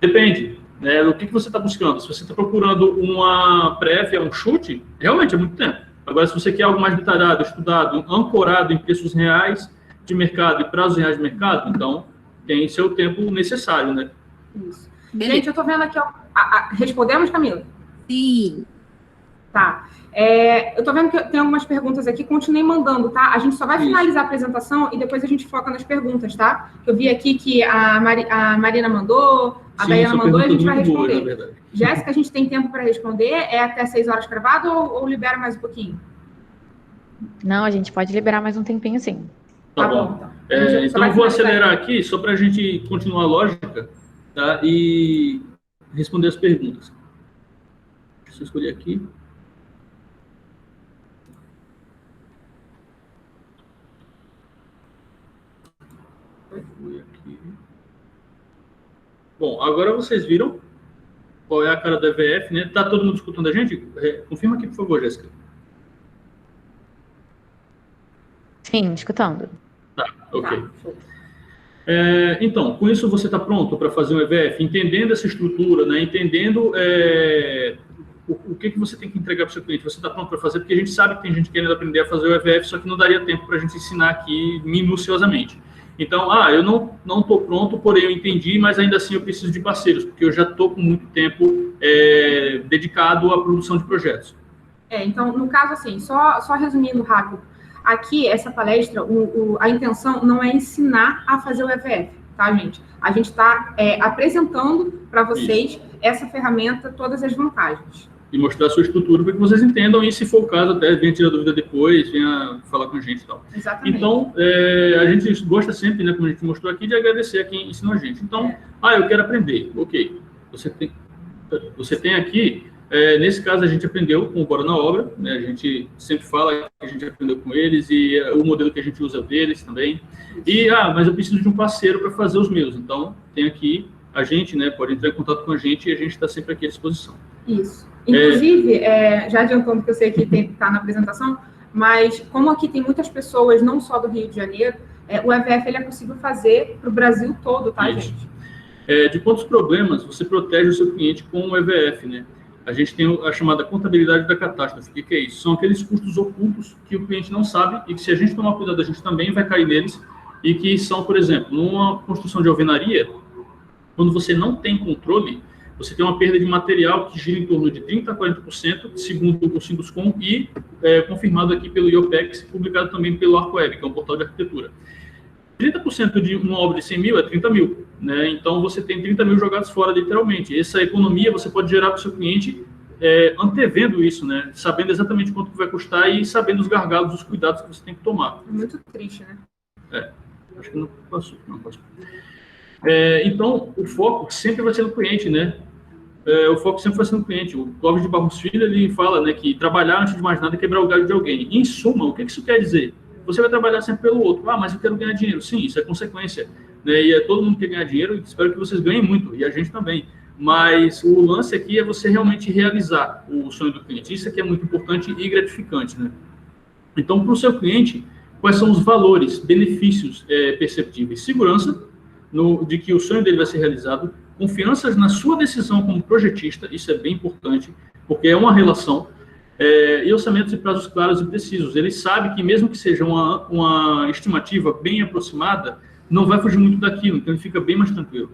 Depende, né? Do que você está buscando. Se você está procurando uma prévia, um chute, realmente é muito tempo. Agora, se você quer algo mais detalhado, estudado, ancorado em preços reais de mercado e prazos reais de mercado, então tem seu tempo necessário, né? Isso. Gente, eu estou vendo aqui, respondemos, Camila? Sim. Tá. Eu estou vendo que tem algumas perguntas aqui, continuem mandando, tá? A gente só vai finalizar a apresentação e depois a gente foca nas perguntas, tá? Eu vi aqui que a Marina mandou, a Dayana mandou e a gente vai responder. Jéssica, a gente tem tempo para responder? É até 6 horas cravado ou libera mais um pouquinho? Não, a gente pode liberar mais um tempinho, sim. Tá bom. Então eu vou acelerar aqui, só para a gente continuar a lógica, tá? E responder as perguntas. Deixa eu escolher aqui. Bom, agora vocês viram qual é a cara do EVF, né? Tá todo mundo escutando a gente? Confirma aqui, por favor, Jéssica. Sim, escutando. Tá, ok. Então, com isso você está pronto para fazer um EVF, entendendo essa estrutura, né? Entendendo o que você tem que entregar para o seu cliente. Você está pronto para fazer? Porque a gente sabe que tem gente querendo aprender a fazer o EVF, só que não daria tempo para a gente ensinar aqui minuciosamente. Então, eu não estou pronto, porém eu entendi, mas ainda assim eu preciso de parceiros, porque eu já estou com muito tempo dedicado à produção de projetos. Então, no caso, assim, só resumindo rápido, aqui, essa palestra, a intenção não é ensinar a fazer o EVF, tá, gente? A gente está apresentando para vocês essa ferramenta, todas as vantagens. E mostrar a sua estrutura para que vocês entendam, e se for o caso, até venha tirar dúvida depois, venha falar com a gente e tal. Exatamente. Então, a gente gosta sempre, né, como a gente mostrou aqui, de agradecer a quem ensinou a gente. Então, eu quero aprender. Ok. Você tem aqui, nesse caso, a gente aprendeu com o Bora na Obra, né, a gente sempre fala que a gente aprendeu com eles, e o modelo que a gente usa é o deles também. E, mas eu preciso de um parceiro para fazer os meus. Então, tem aqui a gente, né, pode entrar em contato com a gente e a gente está sempre aqui à disposição. Isso. Inclusive, já adiantando que eu sei que está na apresentação, mas como aqui tem muitas pessoas, não só do Rio de Janeiro, o EVF ele é possível fazer para o Brasil todo, tá, Isso. gente? De quantos problemas você protege o seu cliente com o EVF, né? A gente tem a chamada contabilidade da catástrofe. O que é isso? São aqueles custos ocultos que o cliente não sabe e que, se a gente tomar cuidado, a gente também vai cair neles, e que são, por exemplo, numa construção de alvenaria, quando você não tem controle, você tem uma perda de material que gira em torno de 30% a 40%, segundo o Sinduscom, e confirmado aqui pelo IOPEX, publicado também pelo ArcoWeb, que é um portal de arquitetura. 30% de uma obra de 100 mil é 30 mil, né? Então você tem 30 mil jogados fora, literalmente. Essa economia você pode gerar para o seu cliente antevendo isso, né? Sabendo exatamente quanto vai custar e sabendo os gargalos, os cuidados que você tem que tomar. É muito triste, né? Acho que não passou. Então, o foco sempre vai ser no cliente, né? O foco sempre vai ser no cliente. O Clóvis de Barros Filho, ele fala, né, que trabalhar, antes de mais nada, é quebrar o galho de alguém. Em suma, o que isso quer dizer? Você vai trabalhar sempre pelo outro. Mas eu quero ganhar dinheiro. Sim, isso é consequência, né? E todo mundo quer ganhar dinheiro, e espero que vocês ganhem muito, e a gente também. Mas o lance aqui é você realmente realizar o sonho do cliente. Isso aqui é muito importante e gratificante, né? Então, para o seu cliente, quais são os valores, benefícios perceptíveis? Segurança, de que o sonho dele vai ser realizado, confiança na sua decisão como projetista, isso é bem importante, porque é uma relação, e orçamentos e prazos claros e precisos. Ele sabe que, mesmo que seja uma estimativa bem aproximada, não vai fugir muito daquilo, então ele fica bem mais tranquilo.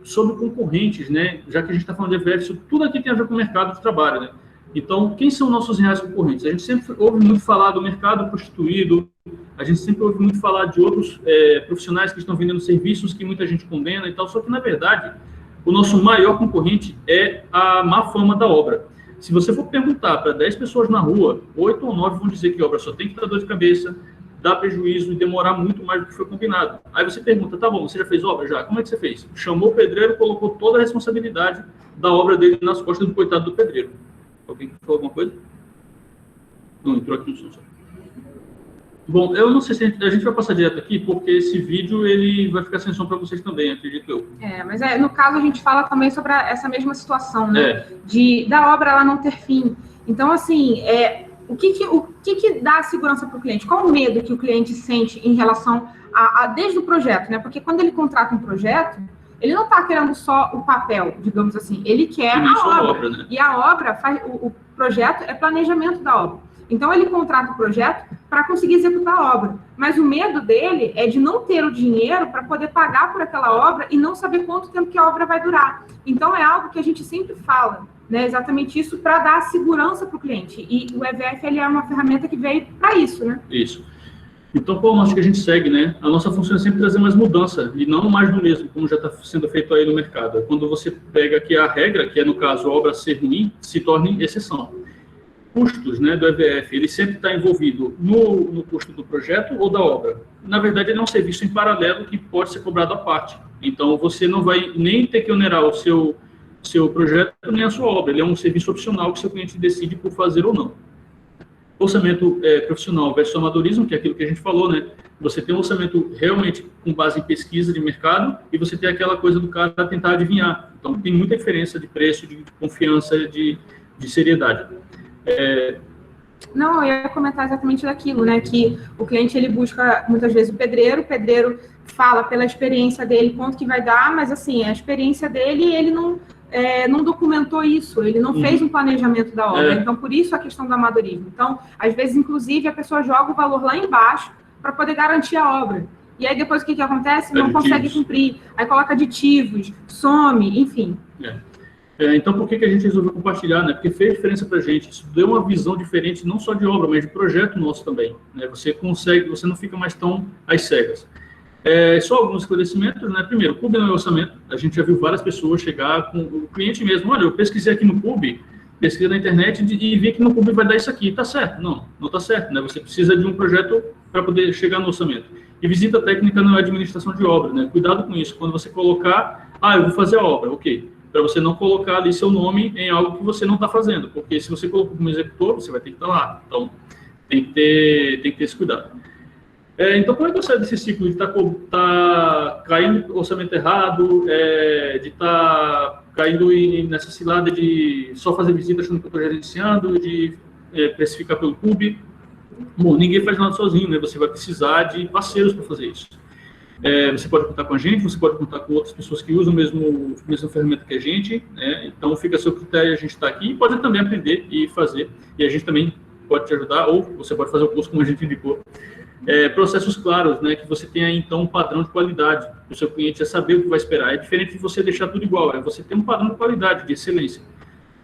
Sobre concorrentes, né, já que a gente está falando de EVF, tudo aqui tem a ver com o mercado de trabalho, né? Então, quem são nossos reais concorrentes? A gente sempre ouve muito falar do mercado prostituído, a gente sempre ouve muito falar de outros profissionais que estão vendendo serviços que muita gente condena e tal, só que, na verdade, o nosso maior concorrente é a má fama da obra. Se você for perguntar para 10 pessoas na rua, 8 ou 9 vão dizer que a obra só tem que dar dor de cabeça, dar prejuízo e demorar muito mais do que foi combinado. Aí você pergunta, tá bom, você já fez obra? Já. Como é que você fez? Chamou o pedreiro e colocou toda a responsabilidade da obra dele nas costas do coitado do pedreiro. Alguém falou alguma coisa? Não, entrou aqui no som. Bom, eu não sei se a gente vai passar direto aqui, porque esse vídeo ele vai ficar sem som para vocês também, acredito eu. Mas no caso a gente fala também sobre essa mesma situação, né? Da obra ela não ter fim. Então, assim, o que dá segurança para o cliente? Qual o medo que o cliente sente em relação desde o projeto, né? Porque quando ele contrata um projeto, ele não está querendo só o papel, digamos assim, ele quer a obra. Né? E a obra, o projeto é planejamento da obra. Então, ele contrata o projeto para conseguir executar a obra. Mas o medo dele é de não ter o dinheiro para poder pagar por aquela obra e não saber quanto tempo que a obra vai durar. Então, é algo que a gente sempre fala, né? Exatamente isso, para dar segurança para o cliente. E o EVF ele é uma ferramenta que veio para isso, né? Isso. Então, qual é o nosso que a gente segue, né? A nossa função é sempre trazer mais mudança e não mais do mesmo, como já está sendo feito aí no mercado. Quando você pega aqui a regra, que é, no caso, a obra ser ruim, se torne exceção. Custos, né, do EVF, ele sempre está envolvido no custo do projeto ou da obra. Na verdade, ele é um serviço em paralelo que pode ser cobrado à parte. Então, você não vai nem ter que onerar o seu projeto nem a sua obra. Ele é um serviço opcional que o seu cliente decide por fazer ou não. orçamento profissional versus amadorismo, que é aquilo que a gente falou, né? Você tem um orçamento realmente com base em pesquisa de mercado e você tem aquela coisa do cara tentar adivinhar. Então, tem muita diferença de preço, de confiança, de seriedade. Não, eu ia comentar exatamente daquilo, né? Que o cliente, ele busca, muitas vezes, o pedreiro fala pela experiência dele quanto que vai dar, mas, assim, a experiência dele, ele não documentou isso, ele não fez um planejamento da obra. Então, por isso a questão do amadorismo. Então, às vezes, inclusive, a pessoa joga o valor lá embaixo para poder garantir a obra. E aí, depois, o que acontece? Não consegue cumprir. Aí coloca aditivos, some, enfim. Então, por que a gente resolveu compartilhar, né? Porque fez diferença para a gente. Isso deu uma visão diferente, não só de obra, mas de projeto nosso também, né? Você não fica mais tão às cegas. Só alguns esclarecimentos, né? Primeiro, o PUB não é orçamento. A gente já viu várias pessoas chegar com o cliente mesmo. Olha, eu pesquisei aqui no PUB, pesquisei na internet e vi que no PUB vai dar isso aqui. Tá certo? Não tá certo, né? Você precisa de um projeto para poder chegar no orçamento. E visita técnica não é administração de obra, né? Cuidado com isso. Quando você colocar, eu vou fazer a obra, ok. Para você não colocar ali seu nome em algo que você não está fazendo. Porque se você colocou como executor, você vai ter que estar lá. Então, tem que ter esse cuidado. Então, como é que eu saio desse ciclo de estar caindo orçamento errado, de estar caindo nessa cilada de só fazer visita achando que eu estou gerenciando, de precificar pelo PUB? Bom, ninguém faz nada sozinho, né? Você vai precisar de parceiros para fazer isso. Você pode contar com a gente, você pode contar com outras pessoas que usam a mesma ferramenta que a gente, né? Então, fica a seu critério, a gente está aqui e pode também aprender e fazer. E a gente também pode te ajudar, ou você pode fazer o curso como a gente indicou. Processos claros, né, que você tenha, então, um padrão de qualidade. O seu cliente já saber o que vai esperar. É diferente de você deixar tudo igual, você ter um padrão de qualidade, de excelência.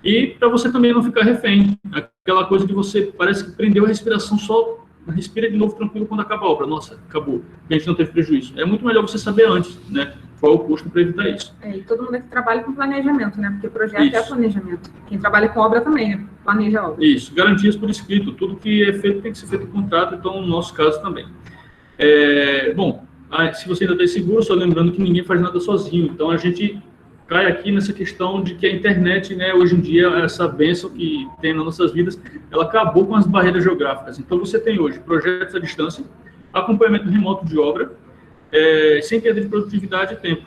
E para você também não ficar refém. Aquela coisa de você, parece que prendeu a respiração, só respira de novo tranquilo quando acaba a obra. Nossa, acabou. A gente não teve prejuízo. É muito melhor você saber antes, né, qual é o custo para evitar isso. E todo mundo aqui trabalha com planejamento, né? Porque projeto é planejamento. Quem trabalha com obra também, né? Planeja a obra. Isso, garantias por escrito. Tudo que é feito tem que ser feito em contrato, então no nosso caso também. Bom, se você ainda está inseguro, só lembrando que ninguém faz nada sozinho. Então a gente cai aqui nessa questão de que a internet, né, hoje em dia, essa bênção que tem nas nossas vidas, ela acabou com as barreiras geográficas. Então você tem hoje projetos à distância, acompanhamento remoto de obra, sem perda de produtividade e tempo.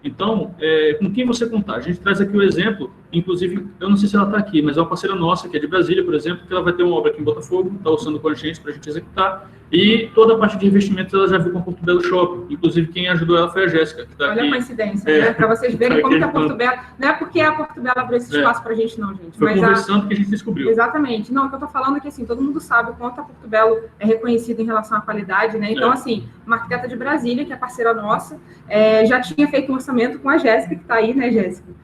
Então, com quem você contar? A gente traz aqui o exemplo, inclusive, eu não sei se ela está aqui, mas é uma parceira nossa, que é de Brasília, por exemplo, que ela vai ter uma obra aqui em Botafogo, está orçando com a gente para a gente executar, e toda a parte de investimentos ela já viu com a Porto Belo Shopping. Inclusive, quem ajudou ela foi a Jéssica. Que tá Olha aqui. a coincidência, né? Para vocês verem como que a Porto Belo... Não é porque a Porto Belo abriu esse espaço para a gente, não, gente. Foi conversando que a gente descobriu. Exatamente. Não, o que eu estou falando é que, assim, todo mundo sabe o quanto a Porto Belo é reconhecida em relação à qualidade, né? Então, assim, uma arquiteta de Brasília, que é parceira nossa, já tinha feito um orçamento com a Jéssica, que está aí, né, Jéssica?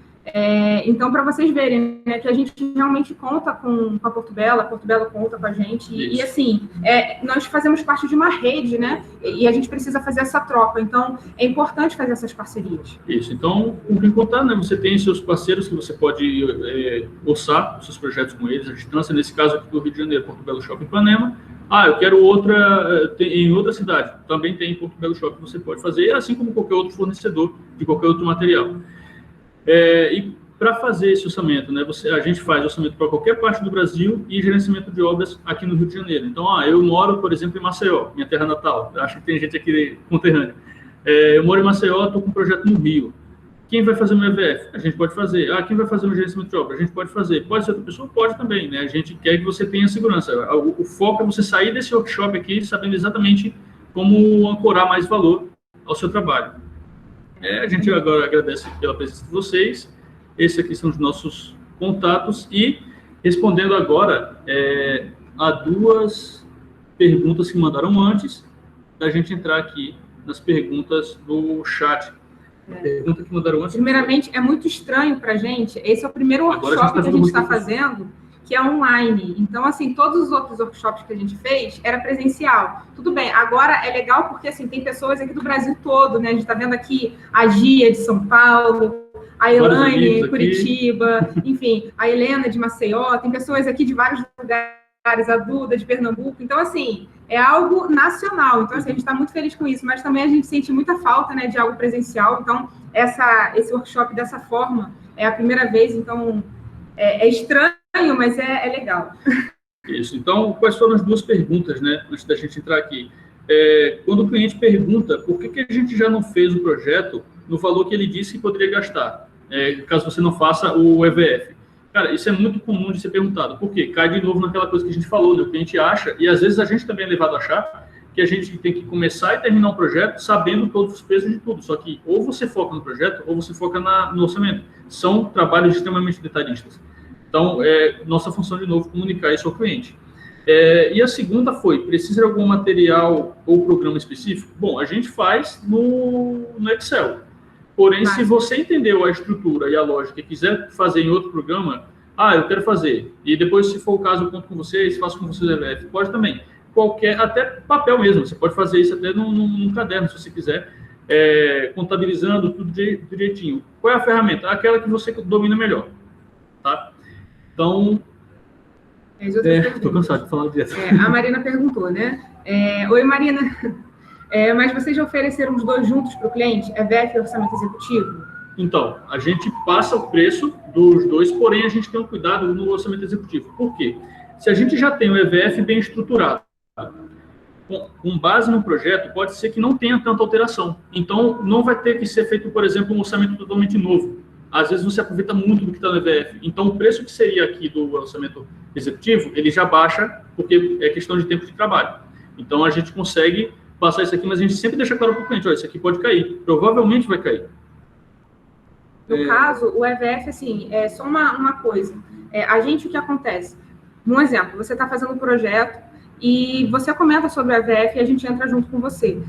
Então, para vocês verem, né, que a gente realmente conta com a Porto Belo conta com a gente, e assim, nós fazemos parte de uma rede, né, e a gente precisa fazer essa troca, então é importante fazer essas parcerias. Isso, então, com quem contar, né, você tem seus parceiros que você pode orçar os seus projetos com eles, a distância, nesse caso aqui do Rio de Janeiro, Porto Belo Shopping Ipanema. Eu quero outra em outra cidade, também tem em Porto Belo Shopping, você pode fazer, assim como qualquer outro fornecedor de qualquer outro material. E para fazer esse orçamento, né, a gente faz orçamento para qualquer parte do Brasil e gerenciamento de obras aqui no Rio de Janeiro. Então, eu moro, por exemplo, em Maceió, minha terra natal. Eu acho que tem gente aqui conterrânea. Eu moro em Maceió, estou com um projeto no Rio. Quem vai fazer um EVF? A gente pode fazer. Quem vai fazer um gerenciamento de obra? A gente pode fazer. Pode ser outra pessoa? Pode também, né? A gente quer que você tenha segurança. O foco é você sair desse workshop aqui sabendo exatamente como ancorar mais valor ao seu trabalho. A gente agora agradece pela presença de vocês. Esses aqui são os nossos contatos. E respondendo agora a duas perguntas que mandaram antes da gente entrar aqui nas perguntas do chat. Pergunta que mandaram antes. Primeiramente, é muito estranho para a gente. Esse é o primeiro workshop que a gente está fazendo, que é online. Então, assim, todos os outros workshops que a gente fez era presencial. Tudo bem, agora é legal porque, assim, tem pessoas aqui do Brasil todo, né? A gente está vendo aqui a Gia de São Paulo, a Elaine de Curitiba, enfim, a Helena de Maceió, tem pessoas aqui de vários lugares, a Duda de Pernambuco. Então, assim, é algo nacional. Então, assim, a gente está muito feliz com isso, mas também a gente sente muita falta, né, de algo presencial. Então, esse workshop dessa forma é a primeira vez, então é estranho, mas é legal. Isso. Então, quais foram as duas perguntas, né, antes da gente entrar aqui? Quando o cliente pergunta por que a gente já não fez o projeto no valor que ele disse que poderia gastar, caso você não faça o EVF. Cara, isso é muito comum de ser perguntado. Por quê? Cai de novo naquela coisa que a gente falou, né? O cliente acha, e às vezes a gente também é levado a achar, que a gente tem que começar e terminar um projeto sabendo todos os preços de tudo. Só que ou você foca no projeto, ou você foca no orçamento. São trabalhos extremamente detalhistas. Então, nossa função, de novo, comunicar isso ao cliente. E a segunda foi, precisa de algum material ou programa específico? Bom, a gente faz no Excel. Porém, se você entendeu a estrutura e a lógica e quiser fazer em outro programa, eu quero fazer. E depois, se for o caso, eu conto com vocês, faço com vocês o EVF. Pode também. Até papel mesmo. Você pode fazer isso até num caderno, se você quiser, contabilizando tudo direitinho. Qual é a ferramenta? Aquela que você domina melhor. Tá? Então... Estou cansado de falar disso. A Marina perguntou, né? Oi, Marina. Mas vocês já ofereceram os dois juntos para o cliente? EVF e orçamento executivo? Então, a gente passa o preço dos dois, porém a gente tem um cuidado no orçamento executivo. Por quê? Se a gente já tem o EVF bem estruturado, com base no projeto, pode ser que não tenha tanta alteração. Então, não vai ter que ser feito, por exemplo, um orçamento totalmente novo. Às vezes você aproveita muito do que está no EVF. Então, o preço que seria aqui do orçamento executivo, ele já baixa, porque é questão de tempo de trabalho. Então, a gente consegue passar isso aqui, mas a gente sempre deixa claro para o cliente, isso aqui pode cair. Provavelmente vai cair. No caso, o EVF, assim, é só uma coisa. O que acontece? Um exemplo, você está fazendo um projeto e você comenta sobre o EVF e a gente entra junto com você.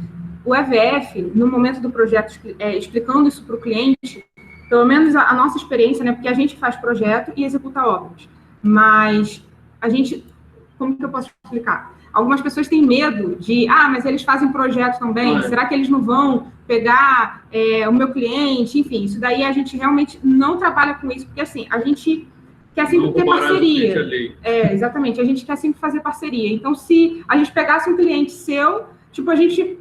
O EVF, no momento do projeto, explicando isso para o cliente, pelo menos a nossa experiência, né? Porque a gente faz projeto e executa obras. Mas a gente... Como que eu posso explicar? Algumas pessoas têm medo de... mas eles fazem projeto também. Será que eles não vão pegar o meu cliente? Enfim, isso daí a gente realmente não trabalha com isso. Porque, assim, a gente quer sempre ter parceria. Exatamente. A gente quer sempre fazer parceria. Então, se a gente pegasse um cliente seu, a gente...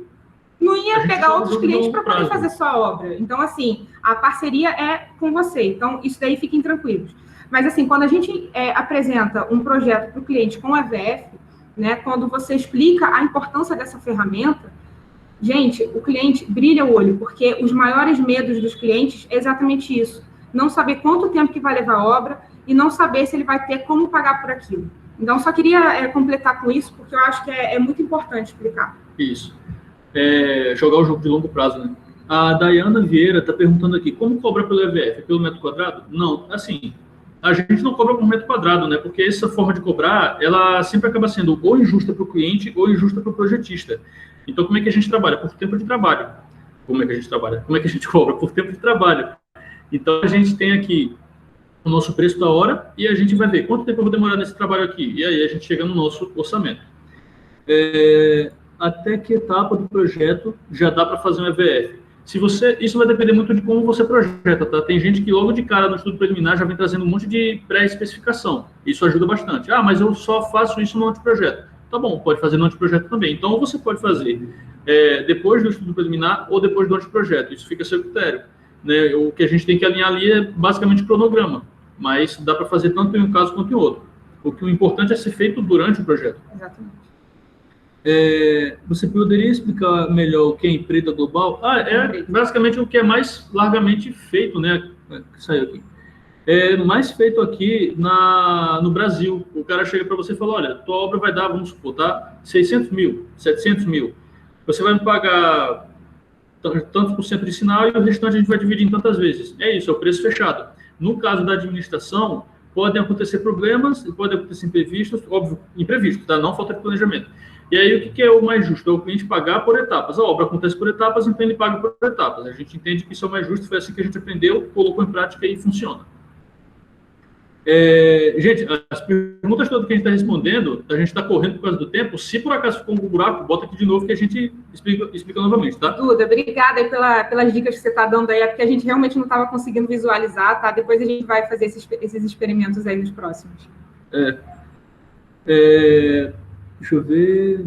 não ia pegar outros clientes para poder fazer sua obra. Então, assim, a parceria é com você. Então, isso daí fiquem tranquilos. Mas, assim, quando a gente apresenta um projeto para o cliente com EVF, né, quando você explica a importância dessa ferramenta, gente, o cliente brilha o olho, porque os maiores medos dos clientes é exatamente isso. Não saber quanto tempo que vai levar a obra e não saber se ele vai ter como pagar por aquilo. Então, só queria completar com isso, porque eu acho que é muito importante explicar. Isso. Jogar o jogo de longo prazo, né? A Dayana Vieira está perguntando aqui, como cobra pelo EVF? Pelo metro quadrado? Não, assim, a gente não cobra por metro quadrado, né? Porque essa forma de cobrar, ela sempre acaba sendo ou injusta para o cliente ou injusta para o projetista. Então, como é que a gente trabalha? Por tempo de trabalho. Como é que a gente trabalha? Como é que a gente cobra? Por tempo de trabalho. Então, a gente tem aqui o nosso preço da hora e a gente vai ver quanto tempo eu vou demorar nesse trabalho aqui. E aí a gente chega no nosso orçamento. Até que etapa do projeto já dá para fazer um EVF? Isso vai depender muito de como você projeta, tá? Tem gente que logo de cara no estudo preliminar já vem trazendo um monte de pré-especificação. Isso ajuda bastante. Mas eu só faço isso no anteprojeto. Tá bom, pode fazer no anteprojeto também. Então, você pode fazer depois do estudo preliminar ou depois do anteprojeto. Isso fica a seu critério. Né? O que a gente tem que alinhar ali é basicamente o cronograma. Mas dá para fazer tanto em um caso quanto em outro. O importante é ser feito durante o projeto. Exatamente. Você poderia explicar melhor o que é empreita global? Basicamente o que é mais largamente feito, né? Que saiu aqui. Mais feito aqui no Brasil. O cara chega para você e fala, olha, tua obra vai dar, vamos supor, tá? 600 mil, 700 mil. Você vai me pagar tantos por cento de sinal e o restante a gente vai dividir em tantas vezes. É isso, é o preço fechado. No caso da administração, podem acontecer problemas, podem acontecer imprevistos, óbvio, imprevisto, tá? Não falta de planejamento. E aí, o que é o mais justo? É o cliente pagar por etapas. A obra acontece por etapas, então ele paga por etapas. A gente entende que isso é o mais justo, foi assim que a gente aprendeu, colocou em prática e funciona. Gente, as perguntas todas que a gente está respondendo, a gente está correndo por causa do tempo. Se por acaso ficou um buraco, bota aqui de novo que a gente explica novamente, tá? Duda, obrigada aí pelas dicas que você está dando aí, porque a gente realmente não estava conseguindo visualizar, tá? Depois a gente vai fazer esses experimentos aí nos próximos. Deixa eu ver,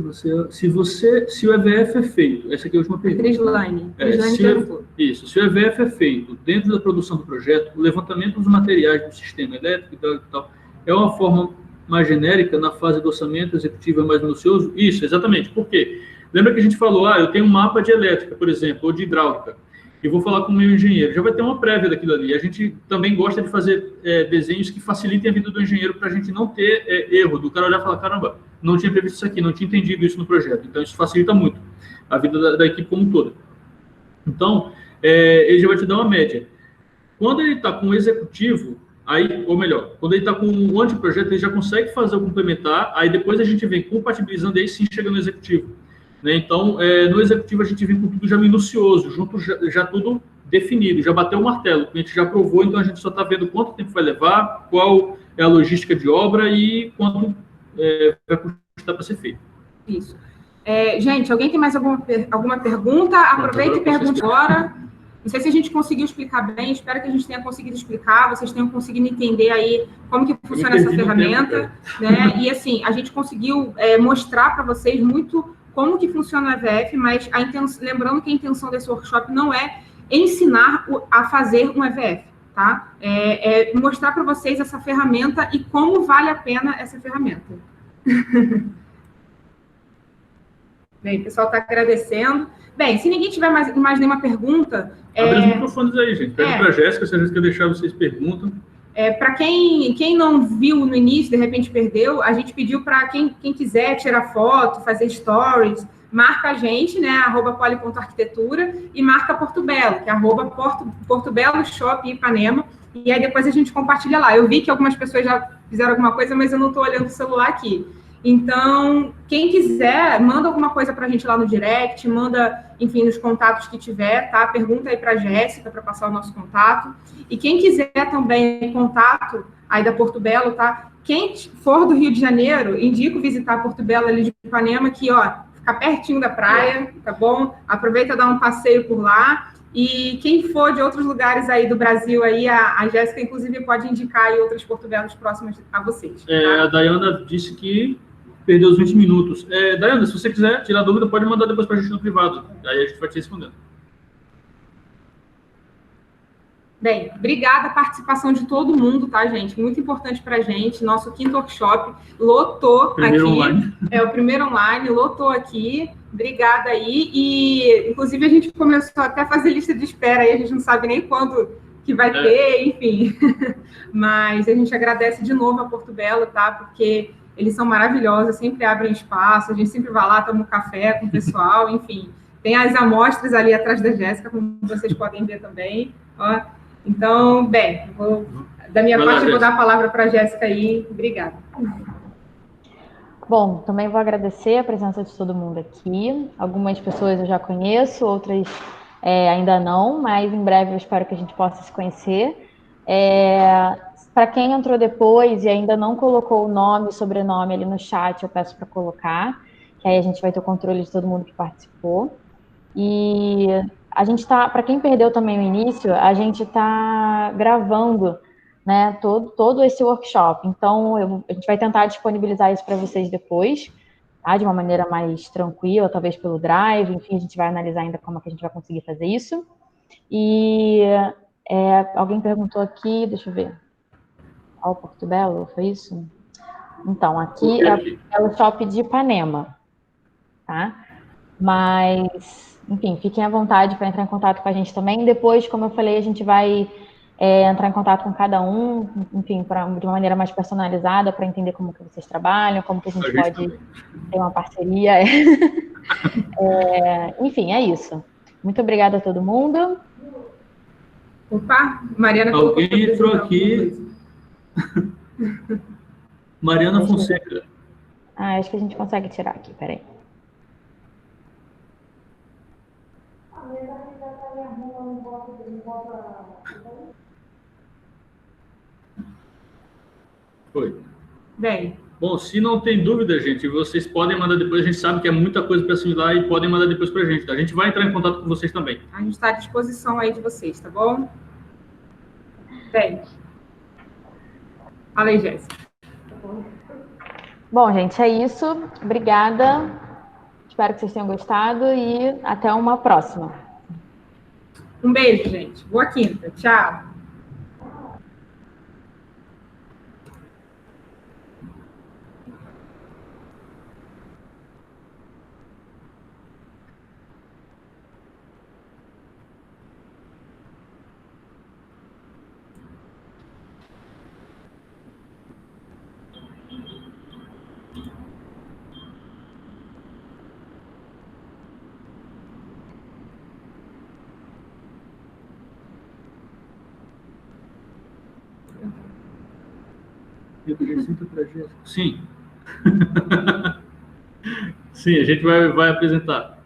se o EVF é feito, essa aqui é a última pergunta. Crislane se o EVF é feito dentro da produção do projeto, o levantamento dos materiais do sistema elétrico e tal, é uma forma mais genérica na fase do orçamento, executivo é mais minucioso? Isso, exatamente. Por quê? Lembra que a gente falou, eu tenho um mapa de elétrica, por exemplo, ou de hidráulica, e vou falar com o meu engenheiro, já vai ter uma prévia daquilo ali. A gente também gosta de fazer desenhos que facilitem a vida do engenheiro para a gente não ter erro, do cara olhar e falar, caramba, não tinha previsto isso aqui, não tinha entendido isso no projeto. Então, isso facilita muito a vida da equipe como um todo. Então, ele já vai te dar uma média. Quando ele está com o executivo, aí, ou melhor, quando ele está com um anteprojeto, ele já consegue fazer o complementar, aí depois a gente vem compatibilizando, e aí sim chega no executivo. Né? Então, no executivo a gente vem com tudo já minucioso, junto já tudo definido, já bateu o martelo, a gente já aprovou, então a gente só está vendo quanto tempo vai levar, qual é a logística de obra e quanto vai custar para ser feito. Isso. Gente, alguém tem mais alguma pergunta? Aproveita e pergunte agora. Não sei se a gente conseguiu explicar bem, espero que a gente tenha conseguido explicar, vocês tenham conseguido entender aí como que funciona essa ferramenta, né? E assim, a gente conseguiu mostrar para vocês muito como que funciona o EVF, mas lembrando que a intenção desse workshop não é ensinar a fazer um EVF, tá? É mostrar para vocês essa ferramenta e como vale a pena essa ferramenta. Bem, o pessoal está agradecendo. Bem, se ninguém tiver mais nenhuma pergunta... Abre os microfones aí, gente. Pede para a Jéssica, se a Jéssica deixar, vocês perguntam. Para quem não viu no início, de repente perdeu, a gente pediu para quem quiser tirar foto, fazer stories, marca a gente, né, @poli.arquitetura, e marca Porto Belo, que é @Porto Belo Shop Ipanema, e aí depois a gente compartilha lá. Eu vi que algumas pessoas já fizeram alguma coisa, mas eu não estou olhando o celular aqui. Então, quem quiser, manda alguma coisa para a gente lá no direct, manda, enfim, nos contatos que tiver, tá? Pergunta aí para a Jéssica, para passar o nosso contato. E quem quiser também contato aí da Porto Belo, tá? Quem for do Rio de Janeiro, indico visitar Porto Belo ali de Ipanema, que, fica pertinho da praia, tá bom? Aproveita dar um passeio por lá. E quem for de outros lugares aí do Brasil, aí, a Jéssica, inclusive, pode indicar aí outras Porto Belos próximas a vocês. Tá? A Dayana disse que perdeu os 20 minutos. Dayana, se você quiser tirar dúvida, pode mandar depois para a gente no privado. Aí a gente vai te respondendo. Bem, obrigada a participação de todo mundo, tá, gente? Muito importante para a gente. Nosso 5º workshop lotou primeiro aqui. Online. O primeiro online, lotou aqui. Obrigada aí. E, inclusive, a gente começou até a fazer lista de espera aí. A gente não sabe nem quando que vai ter, enfim. Mas a gente agradece de novo a Porto Belo, tá? Porque eles são maravilhosos, sempre abrem espaço, a gente sempre vai lá, toma um café com o pessoal, enfim. Tem as amostras ali atrás da Jéssica, como vocês podem ver também. Então, bem, da minha parte, eu vou dar a palavra para a Jéssica aí. Obrigada. Bom, também vou agradecer a presença de todo mundo aqui. Algumas pessoas eu já conheço, outras ainda não, mas em breve eu espero que a gente possa se conhecer. Para quem entrou depois e ainda não colocou o nome e sobrenome ali no chat, eu peço para colocar, que aí a gente vai ter o controle de todo mundo que participou. E a gente para quem perdeu também o início, a gente está gravando, né, todo esse workshop. Então, a gente vai tentar disponibilizar isso para vocês depois, tá, de uma maneira mais tranquila, talvez pelo Drive, enfim, a gente vai analisar ainda como é que a gente vai conseguir fazer isso. E alguém perguntou aqui, deixa eu ver. Ao Porto Belo, foi isso? Então, aqui é o Shop de Ipanema, tá? Mas, enfim, fiquem à vontade para entrar em contato com a gente também. Depois, como eu falei, a gente vai entrar em contato com cada um, enfim, de uma maneira mais personalizada, para entender como que vocês trabalham, como que a gente pode ter uma parceria. Enfim, é isso. Muito obrigada a todo mundo. Opa, Mariana... Alguém entrou aqui... Mariana Fonseca. Acho que a gente consegue tirar aqui, peraí. Foi. Bem. Bom, se não tem dúvida, gente, vocês podem mandar depois. A gente sabe que é muita coisa para assimilar e podem mandar depois para a gente, tá? A gente vai entrar em contato com vocês também. A gente está à disposição aí de vocês, tá bom? Bem. Fala aí, Jéssica. Bom, gente, é isso. Obrigada. Espero que vocês tenham gostado e até uma próxima. Um beijo, gente. Boa quinta. Tchau. Representa projeto. Sim. Sim, a gente vai apresentar.